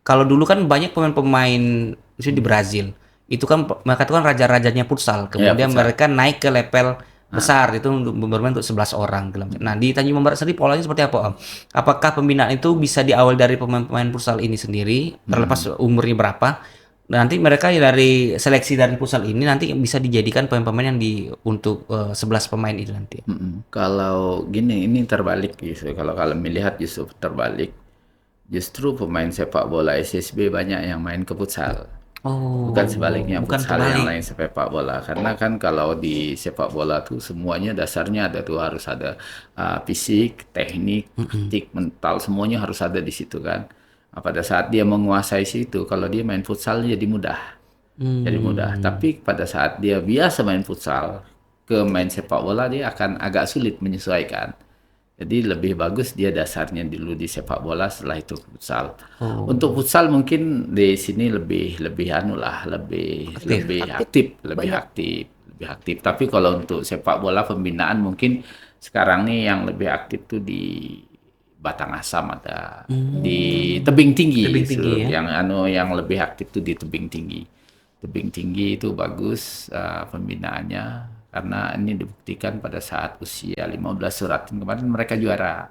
kalau dulu kan banyak pemain-pemain misalnya di Brazil, itu kan mereka itu kan raja-rajanya futsal. Kemudian futsal. mereka naik ke level besar itu untuk bermain untuk 11 orang. Nah, di Tanjung Barat sendiri polanya seperti apa, Om? Apakah pembinaan itu bisa diawal dari pemain-pemain futsal ini sendiri, terlepas umurnya berapa? Nanti mereka dari seleksi dari futsal ini nanti bisa dijadikan pemain-pemain yang untuk 11 pemain itu nanti. Kalau gini, ini terbalik gitu. Kalau melihat justru terbalik. Justru pemain sepak bola SSB banyak yang main ke futsal. Oh, Bukan sebaliknya, bukan futsal yang terbalik. lain sepak bola. Karena kan kalau di sepak bola tuh semuanya dasarnya ada tuh, harus ada fisik, teknik, taktik, mental, semuanya harus ada di situ kan. Pada saat dia menguasai situ, kalau dia main futsal jadi mudah. Jadi mudah. Tapi pada saat dia biasa main futsal ke main sepak bola, dia akan agak sulit menyesuaikan. Jadi lebih bagus dia dasarnya dulu di sepak bola, setelah itu futsal. Untuk futsal mungkin di sini lebih anu lah, lebih aktif. Lebih aktif. Tapi kalau untuk sepak bola pembinaan mungkin sekarang nih yang lebih aktif tuh di Batang Asam ada, di Tebing Tinggi. Tebing Tinggi, ya. Yang lebih aktif tuh di Tebing Tinggi. Tebing Tinggi itu bagus pembinaannya, karena ini dibuktikan pada saat usia 15 Suratin kemarin mereka juara.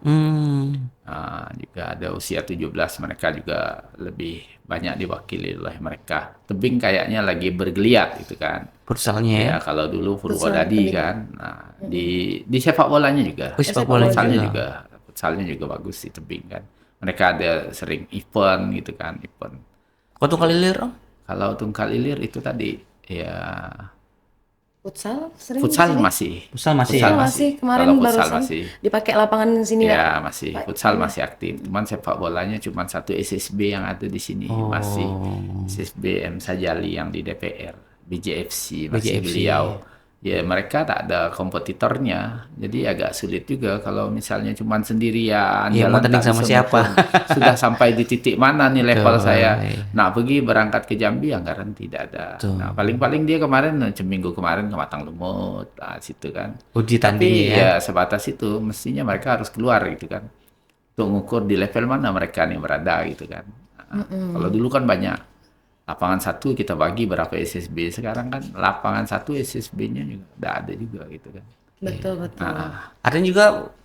Juga ada usia 17 mereka juga lebih banyak diwakili oleh mereka. Tebing kayaknya lagi bergeliat gitu kan. Futsalnya ya. Ya kalau dulu Purwodadi kan. Nah, di sepak bolanya juga. Oh, sepak bola juga. Futsalnya juga bagus di tebing kan. Mereka ada sering event gitu kan, event. Kau tuh kali lihat, Om? Kalau tungkal ilir itu tadi ya Futsal sering futsal di sini? masih. Futsal masih. Futsal masih. Kemarin Kalau futsal barusan masih. dipakai lapangan sini ya. Ya masih, futsal masih aktif. Cuman sepak bolanya cuma satu SSB yang ada di sini masih. SSB M Sajali yang di DPR, BJFC masih BJFC. beliau. Ya mereka tak ada kompetitornya, jadi agak sulit juga kalau misalnya cuma sendirian. Iya, mau tanding sama bisa siapa? mengukur sudah sampai di titik mana nih level Betul, saya. iya. Nah pergi berangkat ke Jambi anggaran tidak ada. Betul. Nah paling-paling dia kemarin seminggu kemarin ke Matang Lumut, situ kan. Uji Tapi tandingnya ya. ya sebatas itu, mestinya mereka harus keluar gitu kan, untuk mengukur di level mana mereka nih berada gitu kan. Kalau dulu kan banyak lapangan satu kita bagi berapa SSB, sekarang kan lapangan satu SSB-nya juga udah ada juga gitu kan. Betul, betul. Artinya juga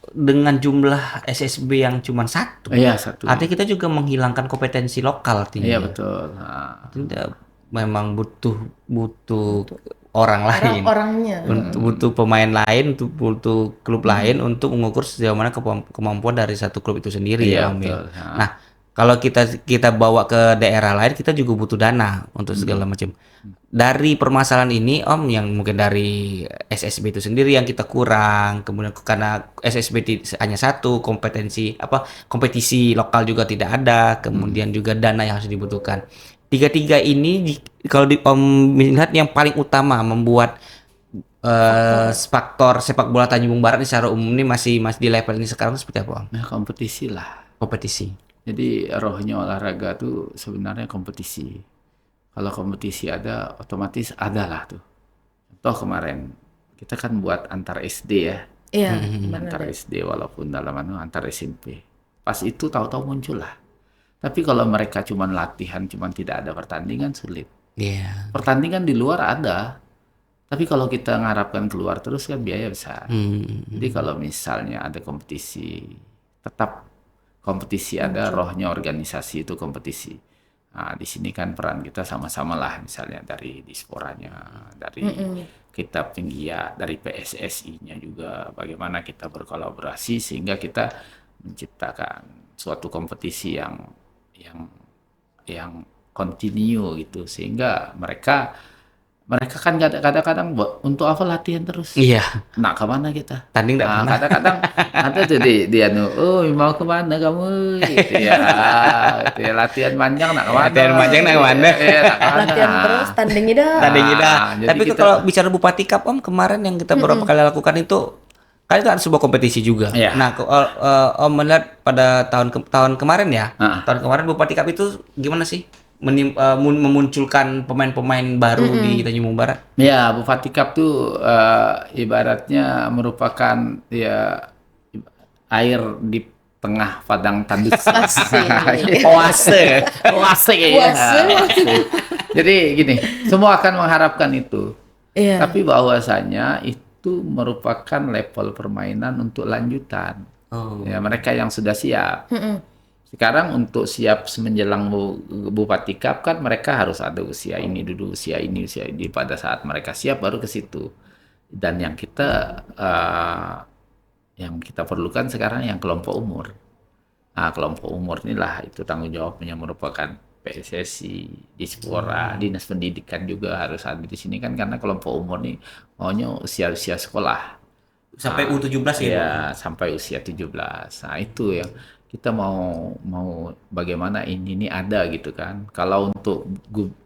dengan jumlah SSB yang cuma satu. Iya satu. Artinya kita juga menghilangkan kompetensi lokal artinya. Iya betul. Artinya memang butuh orang lain. Orangnya. Butuh pemain lain, butuh klub lain untuk mengukur sejauh mana kemampuan dari satu klub itu sendiri Iya, ya, Om. betul. Nah, kalau kita bawa ke daerah lain, kita juga butuh dana untuk segala macam. Dari permasalahan ini, Om, yang mungkin dari SSB itu sendiri yang kita kurang, kemudian karena SSB hanya satu, kompetisi lokal juga tidak ada, kemudian juga dana yang harus dibutuhkan. Tiga-tiga ini kalau Om melihat yang paling utama membuat faktor sepak bola Tanjung Barat ini secara umum ini masih di level ini sekarang seperti apa, Om? Nah kompetisi lah. Kompetisi. Jadi rohnya olahraga tuh sebenarnya kompetisi. Kalau kompetisi ada, otomatis ada lah tuh. Contoh kemarin kita kan buat antar SD ya, Iya, antar SD walaupun dalam antar SMP. Pas itu tahu-tahu muncul lah. Tapi kalau mereka cuma latihan, cuma tidak ada pertandingan, sulit. Iya. Pertandingan di luar ada, tapi kalau kita mengharapkan keluar terus kan biaya besar. Jadi kalau misalnya ada kompetisi, tetap kompetisi ada, rohnya organisasi itu kompetisi. Nah, di sini kan peran kita sama-sama lah, misalnya dari disporanya, dari kita penggiat, dari PSSI-nya juga, bagaimana kita berkolaborasi sehingga kita menciptakan suatu kompetisi yang yang continue gitu, sehingga mereka mereka kan kadang-kadang untuk apa latihan terus? Iya, Nak kemana kita? tanding nggak pernah. Kadang-kadang ada tuh dia oh mau kemana kamu? Gitu ya. Gitu ya. Latihan panjang nak kemana? Latihan panjang nak kemana? Iya, nak kemana? Latihan terus, tandingnya dah. Tandingnya dah. Jadi Tapi kita- kalau bicara Bupati Cup Om, kemarin yang kita beberapa kali lakukan itu kan itu ada sebuah kompetisi juga. Iya. Nah, Om melihat pada tahun kemarin ya, Ah. tahun kemarin Bupati Cup itu gimana sih? Memunculkan pemain-pemain baru di Tanjung Barat. Ya, Bupati Cup tuh ibaratnya merupakan ya air di tengah padang tandus. Asik. Oase. Oase ya. Oase. Jadi gini, semua akan mengharapkan itu. Iya. Tapi bahwasanya itu merupakan level permainan untuk lanjutan. Oh. Ya, mereka yang sudah siap. Mm-mm. Sekarang untuk siap menjelang Bupati Cup kan mereka harus ada usia ini dulu, usia ini. Pada saat mereka siap baru ke situ. Dan yang kita perlukan sekarang yang kelompok umur. Nah, kelompok umur inilah itu tanggung jawabnya merupakan PSSI, Dispora, Dinas Pendidikan juga harus ada di sini kan karena kelompok umur nih maunya usia-usia sekolah. Sampai U17 ya. Iya, sampai usia 17. Nah, itu yang kita mau bagaimana ini ada gitu kan. Kalau untuk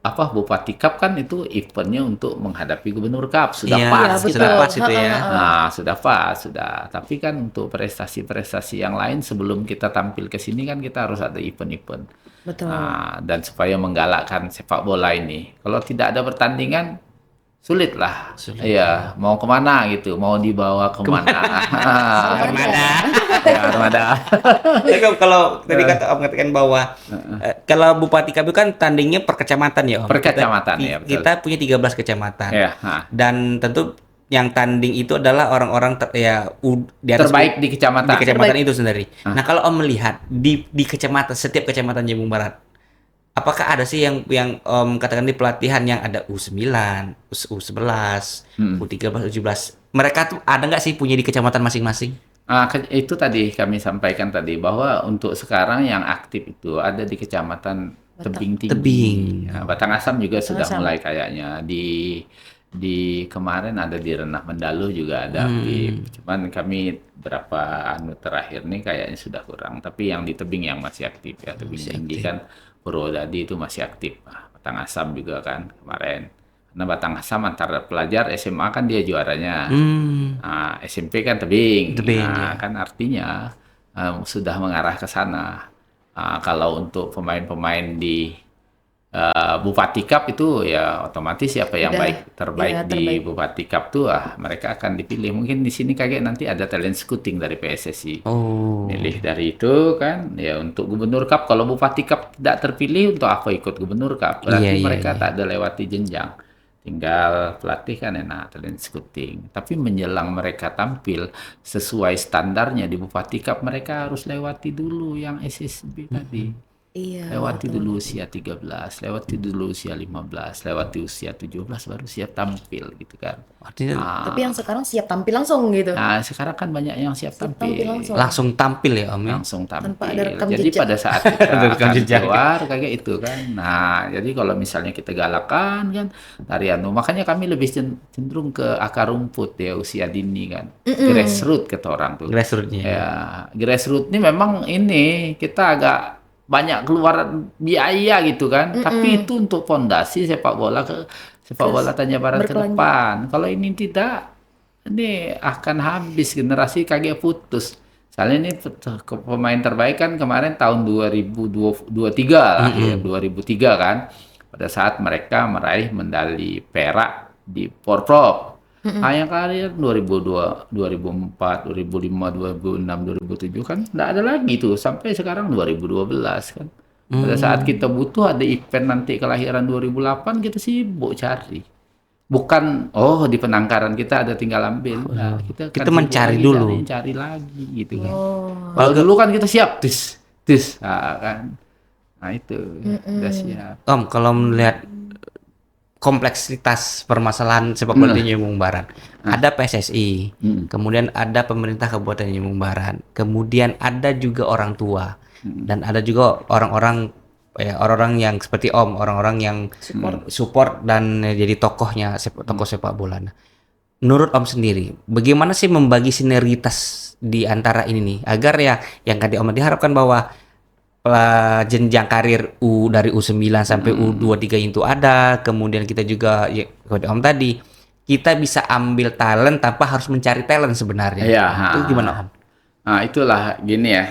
Bupati Cup kan itu eventnya untuk menghadapi Gubernur Cup sudah Iya, pas betul. sudah pas itu ya. Nah, sudah pas, sudah. Tapi kan untuk prestasi-prestasi yang lain sebelum kita tampil ke sini kan kita harus ada event-event. Betul. Nah, dan supaya menggalakkan sepak bola ini. Kalau tidak ada pertandingan, sulit lah. Iya, mau kemana gitu, mau dibawa kemana. Armada. Ya, armada. Tapi kalau tadi kata Om katakan bahwa kalau Bupati Cup itu kan tandingnya per kecamatan ya Om. Per kecamatan, ya, betul. Kita punya 13 kecamatan. Ya, nah. Dan tentu yang tanding itu adalah orang-orang di atas Terbaik di kecamatan. di kecamatan itu sendiri. Nah, kalau Om melihat di kecamatan setiap kecamatan Jawa Barat, apakah ada sih yang Om katakan di pelatihan yang ada U9, U11, U13, U17? Mereka tuh ada nggak sih punya di kecamatan masing-masing? Itu tadi kami sampaikan tadi bahwa untuk sekarang yang aktif itu ada di kecamatan Tebing Tinggi. Tebing. Ya, Batang Asam juga sudah Asam. mulai kayaknya di kemarin ada di Renah Mendalu juga ada aktif. Cuman kami berapa terakhir nih kayaknya sudah kurang. Tapi yang di Tebing yang masih aktif ya. Tebing Tinggi kan Purwodadi itu masih aktif. Batang Asam juga kan kemarin. Karena Batang Asam antara pelajar SMA kan dia juaranya. Nah, SMP kan Tebing. Tebing, Nah, ya. kan artinya sudah mengarah ke sana. Kalau untuk pemain-pemain di Bupati Cup itu ya otomatis siapa yang Udah, terbaik ya, di terbaik. Bupati Cup tuh mereka akan dipilih. Mungkin di sini kayak nanti ada talent scouting dari PSSI. Oh. Milih dari itu kan ya untuk Gubernur Cup. Kalau Bupati Cup tidak terpilih untuk apa ikut Gubernur Cup? Berarti Iya, mereka iya. tak ada lewati jenjang. Tinggal pelatih kan enak talent scouting. Tapi menjelang mereka tampil sesuai standarnya di Bupati Cup mereka harus lewati dulu yang SSB tadi. Iya. Lewati dulu usia 13, lewati dulu usia 15, lewati usia 17 baru siap tampil gitu kan. Artinya Tapi yang sekarang siap tampil langsung gitu. Nah, sekarang kan banyak yang siap tampil. tampil langsung. langsung tampil ya Om ya. Langsung tampil. Tanpa ada rekam Jadi jejak. pada saat Ada kita rekam akan jejak. keluar kayak itu kan. Nah, jadi kalau misalnya kita galakan kan dari makanya kami lebih cenderung ke akar rumput ya usia dini kan. Grassroots kata orang tuh. Grassroots-nya. Ya, grassroots ini memang ini kita agak banyak keluar biaya gitu kan. Tapi itu untuk fondasi sepak bola Tanjung Barat ke berkelanjut. depan. Kalau ini tidak, ini akan habis generasi kagak putus. Soalnya ini pemain terbaik kan kemarin tahun 2023 lah, ya, 2003 kan. Pada saat mereka meraih medali perak di Porprov. Yang kalian 2002, 2004, 2005, 2006, 2007 kan nggak ada lagi tuh sampai sekarang 2012 kan. Pada saat kita butuh ada event nanti kelahiran 2008 kita sibuk cari. Bukan di penangkaran kita ada tinggal ambil. Nah, kita Kita sibuk mencari lagi, dulu. cari lagi gitu kan. Oh. Kalau dulu kan kita siap tis kan. Nah itu udah siap. Om, kalau melihat kompleksitas permasalahan sepak bola di Tanjung Barat, ada PSSI, kemudian ada pemerintah Kabupaten Tanjung Barat, kemudian ada juga orang tua, dan ada juga orang-orang ya orang-orang yang seperti Om, orang-orang yang support dan jadi tokohnya tokoh sepak bola. Nah, menurut Om sendiri, bagaimana sih membagi sinergitas di antara ini nih agar ya yang tadi Om diharapkan bahwa jenjang karir dari U9 sampai U23 itu ada, kemudian kita juga ya kode Om tadi kita bisa ambil talent tanpa harus mencari talent sebenarnya. Iya, Itu gimana Om? Nah, itulah gini ya.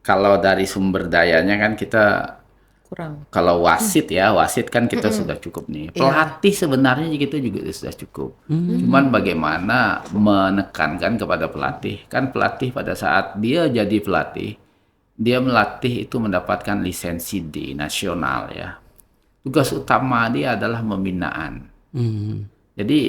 Kalau dari sumber dayanya kan kita Kurang. kalau wasit kan kita sudah cukup nih. Pelatih sebenarnya kita juga sudah cukup. Cuman bagaimana menekankan kepada pelatih. Kan pelatih pada saat dia jadi pelatih, dia melatih itu mendapatkan lisensi D nasional ya. Tugas utama dia adalah pembinaan. Jadi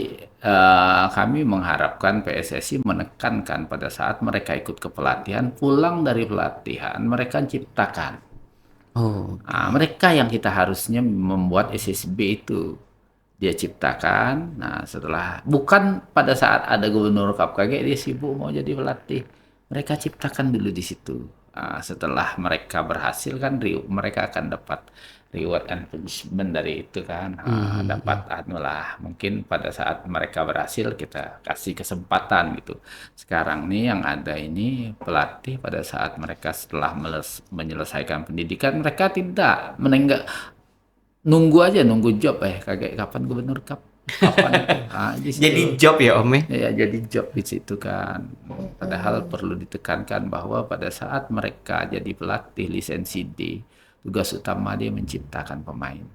kami mengharapkan PSSI menekankan pada saat mereka ikut ke pelatihan, pulang dari pelatihan mereka ciptakan. Nah, mereka yang kita harusnya membuat SSB itu dia ciptakan. Nah, setelah bukan pada saat ada gubernur KPKG dia sibuk mau jadi pelatih, mereka ciptakan dulu di situ. Nah, setelah mereka berhasil kan mereka akan dapat reward and punishment dari itu kan. Dapat mungkin pada saat mereka berhasil kita kasih kesempatan gitu. Sekarang nih yang ada ini pelatih pada saat mereka setelah menyelesaikan pendidikan mereka tidak nunggu job kayak kapan gubernur kapan itu. Jadi job ya Om ya jadi job di situ kan. Padahal perlu ditekankan bahwa pada saat mereka jadi pelatih lisensi D, tugas utama dia menciptakan pemain,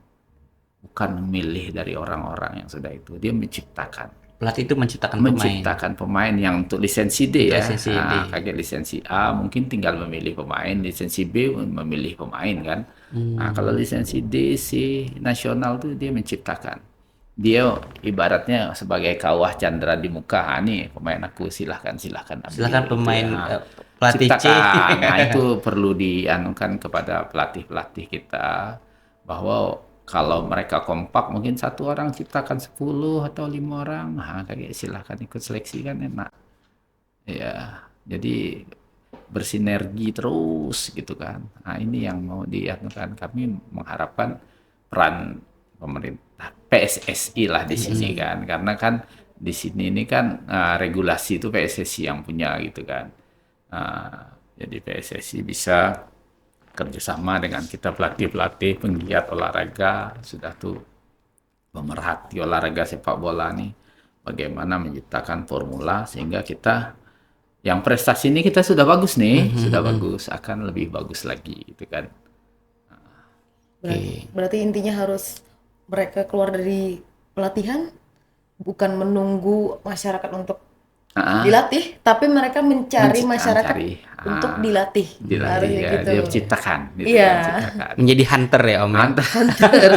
bukan memilih dari orang-orang yang sudah itu. Dia menciptakan. Pelatih itu menciptakan pemain yang untuk lisensi D ya. Lisensi D. Kayak lisensi A mungkin tinggal memilih pemain, lisensi B memilih pemain kan. Nah, kalau lisensi D si nasional tuh dia menciptakan. Dia ibaratnya sebagai kawah Chandra di muka. Nih pemain aku silahkan ambil. Silahkan pemain pelatih C. Nah, itu perlu dianukan kepada pelatih kita bahwa kalau mereka kompak mungkin satu orang ciptakan 10 atau 5 orang. Nah, kayak silahkan ikut seleksi kan enak. Ya, jadi bersinergi terus gitu kan. Nah, ini yang mau dianukan. Kami mengharapkan peran pemerintah PSSI lah di sini kan, karena kan di sini ini kan regulasi itu PSSI yang punya gitu kan. Jadi PSSI bisa kerjasama dengan kita pelatih penggiat olahraga sudah tuh pemerhati olahraga sepak bola nih, bagaimana menciptakan formula sehingga kita yang prestasi ini kita sudah bagus nih, sudah bagus, akan lebih bagus lagi gitu kan. Berarti intinya harus mereka keluar dari pelatihan bukan menunggu masyarakat untuk dilatih, tapi mereka mencari masyarakat untuk dilatih. Harus ya, gitu. Dia ciptakan. Menjadi hunter ya Om. Hunter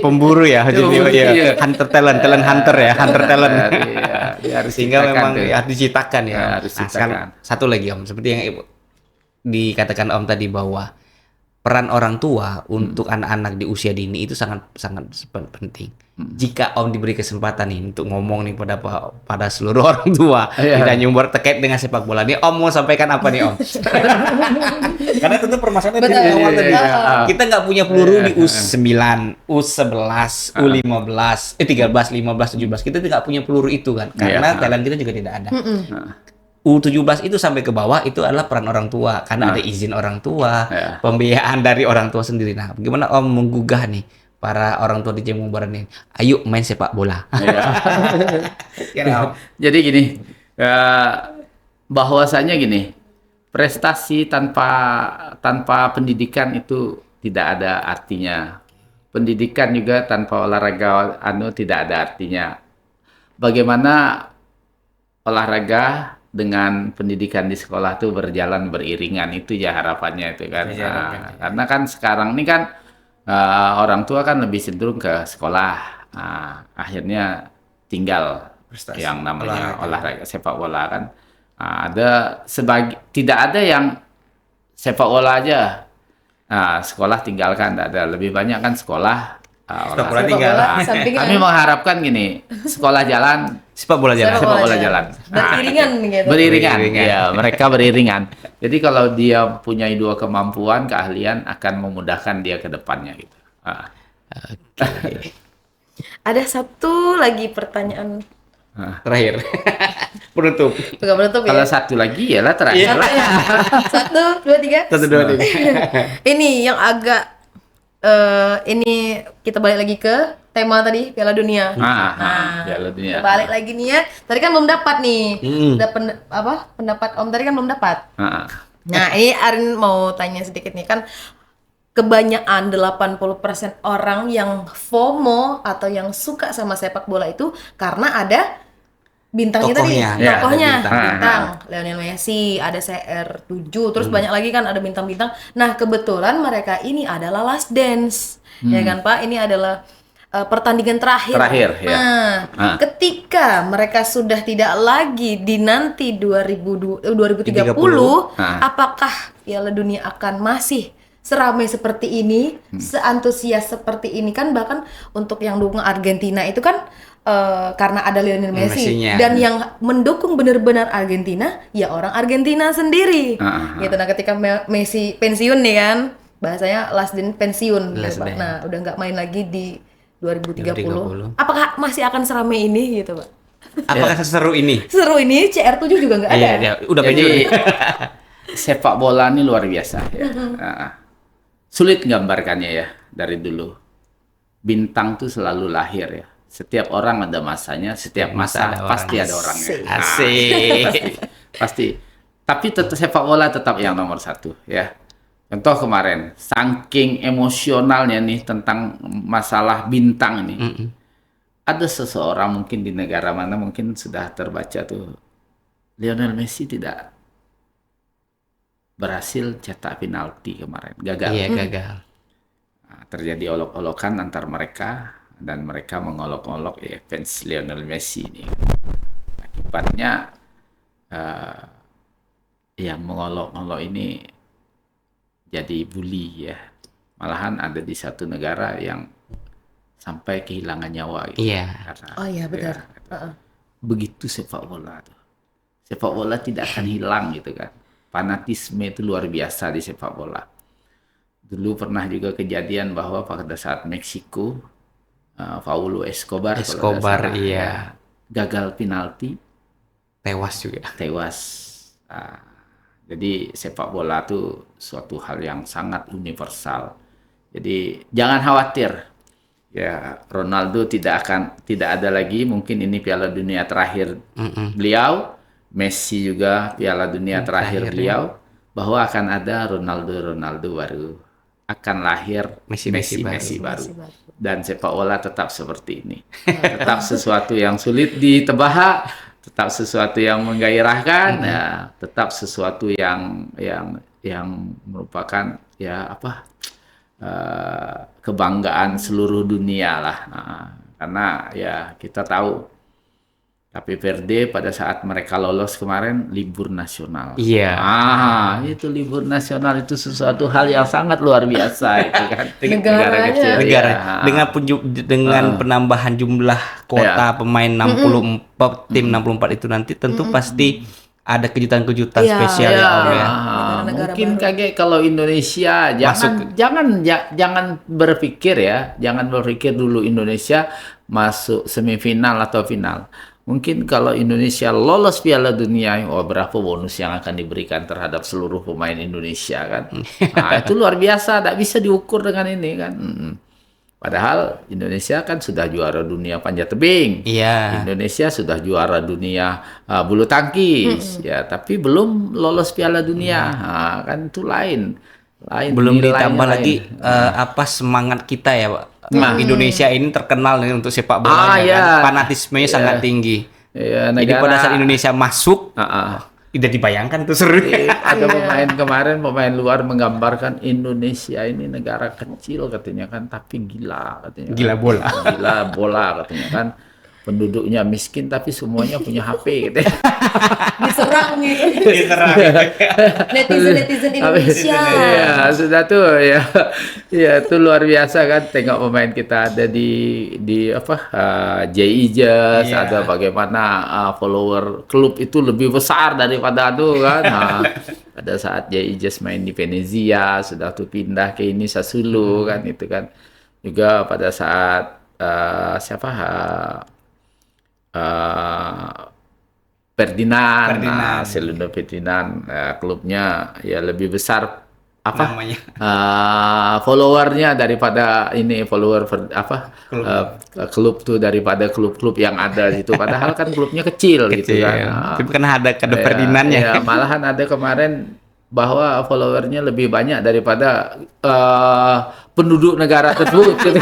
pemburu ya. Jadi hunter talent hunter ya, hunter talent. Sehingga memang harus diciptakan ya. Harus diciptakan. Satu lagi Om, seperti yang dikatakan Om tadi bahwa peran orang tua untuk anak-anak di usia dini itu sangat penting. Jika Om diberi kesempatan nih untuk ngomong nih pada seluruh orang tua di Tanjung Barat terkait dengan sepak bola nih, Om mau sampaikan apa nih Om? Karena tentu permasalahannya di awal tadi. Kita nggak punya peluru di U9, U11, U15, 13, 15, 17. Kita nggak punya peluru itu kan, karena talent kita juga tidak ada. U17 itu sampai ke bawah itu adalah peran orang tua karena ada izin orang tua, pembiayaan dari orang tua sendiri. Nah, bagaimana Om menggugah nih para orang tua di Tanjung Barat nih, ayo main sepak bola. Jadi gini, bahwasanya gini, prestasi tanpa pendidikan itu tidak ada artinya. Pendidikan juga tanpa olahraga tidak ada artinya. Bagaimana olahraga dengan pendidikan di sekolah itu berjalan beriringan, itu ya harapannya itu kan. Karena kan sekarang ini kan orang tua kan lebih cenderung ke sekolah, akhirnya tinggal prestasi yang namanya olahraga sepak bola kan. Tidak ada yang sepak bola aja, sekolah tinggalkan, tidak ada. Lebih banyak kan sekolah kami mengharapkan gini, sekolah jalan, sepak bola jalan. Beriringan gitu. Beriringan. Ya, mereka beriringan. Jadi kalau dia punya dua kemampuan, keahlian akan memudahkan dia ke depannya gitu. Oke. Ada satu lagi pertanyaan. Terakhir. Penutup. Bukan menutup Kalau ya. satu lagi ya terakhir. Satu ya. Satu, dua, tiga. 1, 2, 3. Ini yang agak ini kita balik lagi ke tema tadi Piala Dunia. Piala Dunia. Balik lagi nih ya. Tadi kan belum dapat nih. Hmm. Pendapat Om tadi kan belum dapat. Ah. Nah, ini Arin mau tanya sedikit nih kan, kebanyakan 80% orang yang FOMO atau yang suka sama sepak bola itu karena ada bintangnya tadi, Tokohnya. Ya, ada tokohnya, bintang. bintang, Lionel Messi, ada CR7, terus banyak lagi kan ada bintang-bintang. Nah, kebetulan mereka ini adalah last dance, ya kan Pak? Ini adalah pertandingan terakhir. Ya. Nah, ketika mereka sudah tidak lagi di nanti 2030, apakah Piala Dunia akan masih seramai seperti ini, seantusias seperti ini kan? Bahkan untuk yang dukung Argentina itu kan karena ada Lionel Messi Messinya. dan yang mendukung benar-benar Argentina ya orang Argentina sendiri. Gitu. Nah, ketika Messi pensiun nih kan, bahasanya last dance pensiun gitu, Last Pak. dance. Nah, udah nggak main lagi di 2030. 2030. Apakah masih akan seramai ini gitu, Pak? Apakah seseru ini? Seru ini CR7 juga nggak ada. Iya, udah Jadi pensiun. sepak bola ini luar biasa ya. Sulit gambarkannya ya dari dulu. Bintang tuh selalu lahir ya. Setiap orang ada masanya, setiap masa ada pasti orangnya. ada orangnya. Asik. Pasti. Tapi tetap sepak bola tetap yang nomor satu ya. Contoh kemarin, saking emosionalnya nih tentang masalah bintang ini. Ada seseorang mungkin di negara mana mungkin sudah terbaca tuh, Lionel Messi tidak berhasil cetak penalti kemarin, gagal. Iya, gagal. Nah, terjadi olok-olokan antar mereka dan mereka mengolok-olok ya fans Lionel Messi ini. Akibatnya yang mengolok-olok ini jadi bully ya. Malahan ada di satu negara yang sampai kehilangan nyawa gitu. Iya. Karena, Oh iya benar. begitu sepak bola tuh. Sepak bola tidak akan hilang gitu kan. Fanatisme itu luar biasa di sepak bola. Dulu pernah juga kejadian bahwa pada saat Meksiko, Paulo Escobar kalau nggak salah, Iya. ya, gagal penalti, Tewas juga. tewas. Jadi sepak bola itu suatu hal yang sangat universal. Jadi jangan khawatir. Ya, Ronaldo tidak ada lagi, mungkin ini Piala Dunia terakhir beliau, Messi juga Piala Dunia terakhir beliau, bahwa akan ada Ronaldo baru, akan lahir Messi baru. Dan sepak bola tetap seperti ini. Tetap sesuatu yang sulit ditebak, tetap sesuatu yang menggairahkan, ya, tetap sesuatu yang merupakan ya kebanggaan seluruh dunia lah. Karena ya kita tahu Cape Verde pada saat mereka lolos kemarin libur nasional. Iya. Itu libur nasional itu sesuatu hal yang sangat luar biasa itu kan. Negara kecil. Negara Ya. dengan penambahan jumlah kuota pemain 64 tim 64 itu nanti tentu pasti ada kejutan-kejutan spesial ya Om ya. Negara-negara Mungkin baru. kaget kalau Indonesia jangan berpikir ya, jangan berpikir dulu Indonesia masuk semifinal atau final. Mungkin kalau Indonesia lolos Piala Dunia, berapa bonus yang akan diberikan terhadap seluruh pemain Indonesia kan? Nah, itu luar biasa, tak bisa diukur dengan ini kan. Padahal Indonesia kan sudah juara dunia panjat tebing. Iya. Indonesia sudah juara dunia bulu tangkis, ya, tapi belum lolos Piala Dunia. Kan itu lain. Belum nilainya ditambah lain. lagi semangat kita ya Pak. Indonesia ini terkenal nih untuk sepak bola ya. fanatismenya sangat tinggi. Ya, Jadi pada saat Indonesia masuk tidak dibayangkan tuh seru. Ada pemain kemarin, pemain luar menggambarkan Indonesia ini negara kecil katanya kan, tapi gila katanya. Gila bola. Gila bola katanya kan. penduduknya miskin tapi semuanya punya HP gitu. Diserang gitu. Diserang. Netizen Indonesia. Ya, sudah tuh ya. Ya, itu luar biasa kan tengok pemain kita ada di apa? JIJES, Iya. ada bagaimana follower klub itu lebih besar daripada itu kan. Nah, pada saat JIJES main di Venezia, sudah tuh pindah ke ini Sassuolo kan itu kan. Juga pada saat Ferdinand, Ferdinand. Celino Ferdinand, klubnya ya lebih besar apa Namanya. followernya daripada ini Klub. klub tuh daripada klub-klub yang ada gitu. Padahal kan klubnya kecil gitu Kecil. kan. Tapi karena ada kado Ya, Ferdinandnya. ya, malahan ada kemarin bahwa followernya lebih banyak daripada penduduk negara tersebut gitu.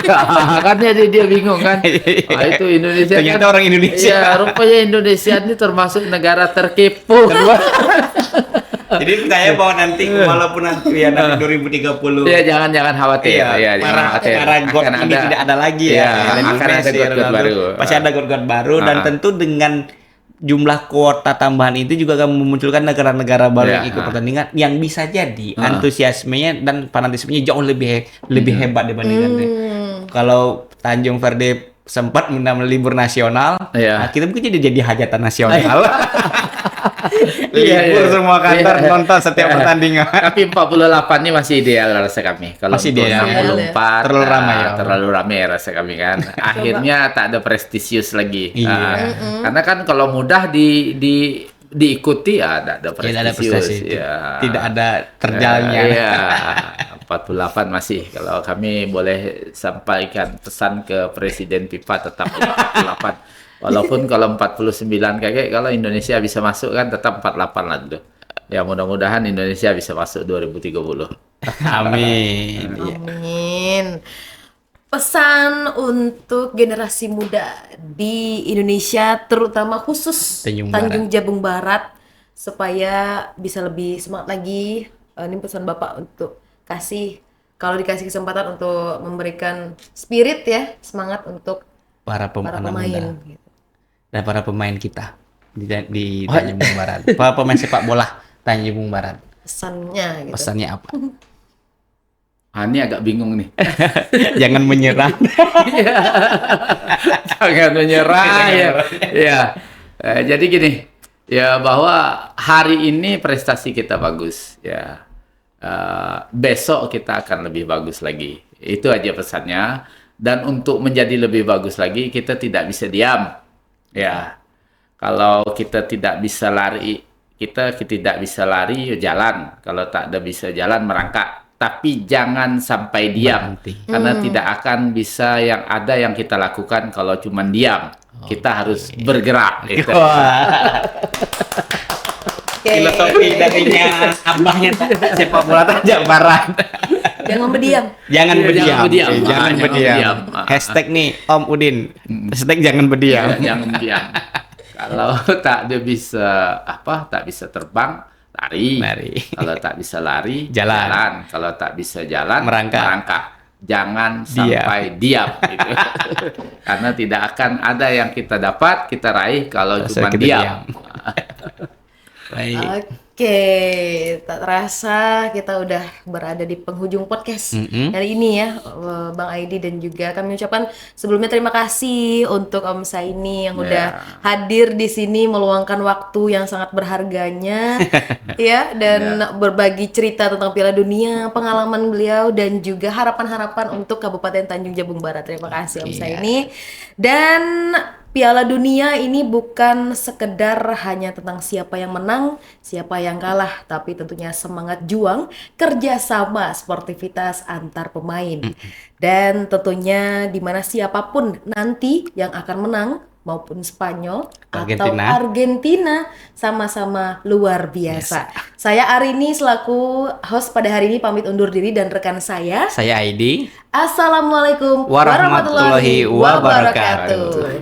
Kan dia bingung kan. Itu Indonesia Ternyata kan, orang Indonesia. ya rupanya Indonesia ini termasuk negara terkepo. Jadi percaya bahwa nanti walaupun nanti ya nanti 2030 Ya jangan khawatir. iya, Ya, jangan khawatir. para god Akan ini tidak ada lagi ya. Ya, Lionel akan ada Messi, god-god Ronaldo. baru. Pasti ada god-god baru dan tentu dengan jumlah kuota tambahan itu juga akan memunculkan negara-negara baru Ya, yang ikut pertandingan yang bisa jadi antusiasmenya dan fanatismenya jauh lebih hebat dibandingkan kalau Tanjung Verde sempat menambah libur nasional, Ya. nah, kita mungkin jadi hajatan nasional. Iya, Libur iya. semua kantor Iya. nonton setiap Iya. pertandingan. Tapi 48 ini masih ideal rasa kami. Kalau Masih untuk ideal. 64 Terlalu ramai ya. terlalu ramai rasa kami kan. Akhirnya tak ada prestisius lagi. Iya. Karena kan kalau mudah diikuti ya tidak ada Tidak ada prestisius. prestasi. Ya. Tidak ada terjalnya. Iya. 48 masih. Kalau kami boleh sampaikan pesan ke Presiden FIFA tetap 48. Walaupun kalau 49 kayak kalau Indonesia bisa masuk kan tetap 48 lah dulu. Ya mudah-mudahan Indonesia bisa masuk 2030. Amin. Amin. Pesan untuk generasi muda di Indonesia, terutama khusus Tanjung Tanjung Jabung Barat, supaya bisa lebih semangat lagi. Ini pesan Bapak untuk kalau dikasih kesempatan untuk memberikan spirit ya, semangat untuk Para para pemain pemain. muda dan para pemain kita di Tanjung Barat. Para pemain sepak bola Tanjung Barat. Pesannya gitu. Pesannya apa? Ini agak bingung nih. Jangan menyerah. Jangan menyerah ya. Ya. Jadi gini, ya bahwa hari ini prestasi kita bagus ya. Besok kita akan lebih bagus lagi. Itu aja pesannya. Dan untuk menjadi lebih bagus lagi kita tidak bisa diam. Ya. Kalau kita tidak bisa lari, kita tidak bisa lari ya jalan. Kalau tak ada bisa jalan merangkak. Tapi jangan sampai diam. Berhenti. Karena tidak akan bisa yang ada yang kita lakukan kalau cuma diam. Kita harus bergerak gitu. Wah, Oke. filosofi darinya abahnya sepak bola Tanjung Barat. Jangan berdiam. Jangan Iya, berdiam. jangan berdiam. Jangan Jangan berdiam. berdiam. Hashtag nih Om Udin. Hashtag jangan berdiam. Jangan diam. Kalau tak bisa terbang, lari. Kalau tak bisa lari, Jalan. Kalau tak bisa jalan, Merangkak. Jangan sampai diam. Gitu. Karena tidak akan ada yang kita dapat, kita raih kalau Asal cuma kita diam. Baik. Oke, tak terasa kita udah berada di penghujung podcast hari ini ya, Bang Aidi, dan juga kami ucapkan sebelumnya terima kasih untuk Om Saini yang udah hadir di sini meluangkan waktu yang sangat berharganya ya, dan berbagi cerita tentang Piala Dunia, pengalaman beliau dan juga harapan-harapan untuk Kabupaten Tanjung Jabung Barat. Terima kasih Om Saini. Dan Piala Dunia ini bukan sekedar hanya tentang siapa yang menang, siapa yang kalah, tapi tentunya semangat juang, kerjasama, sportivitas antar pemain. Dan tentunya di mana siapapun nanti yang akan menang, maupun Spanyol atau Argentina, sama-sama luar biasa. Saya Arini selaku host pada hari ini pamit undur diri, dan rekan saya Aidi. Assalamualaikum warahmatullahi wabarakatuh.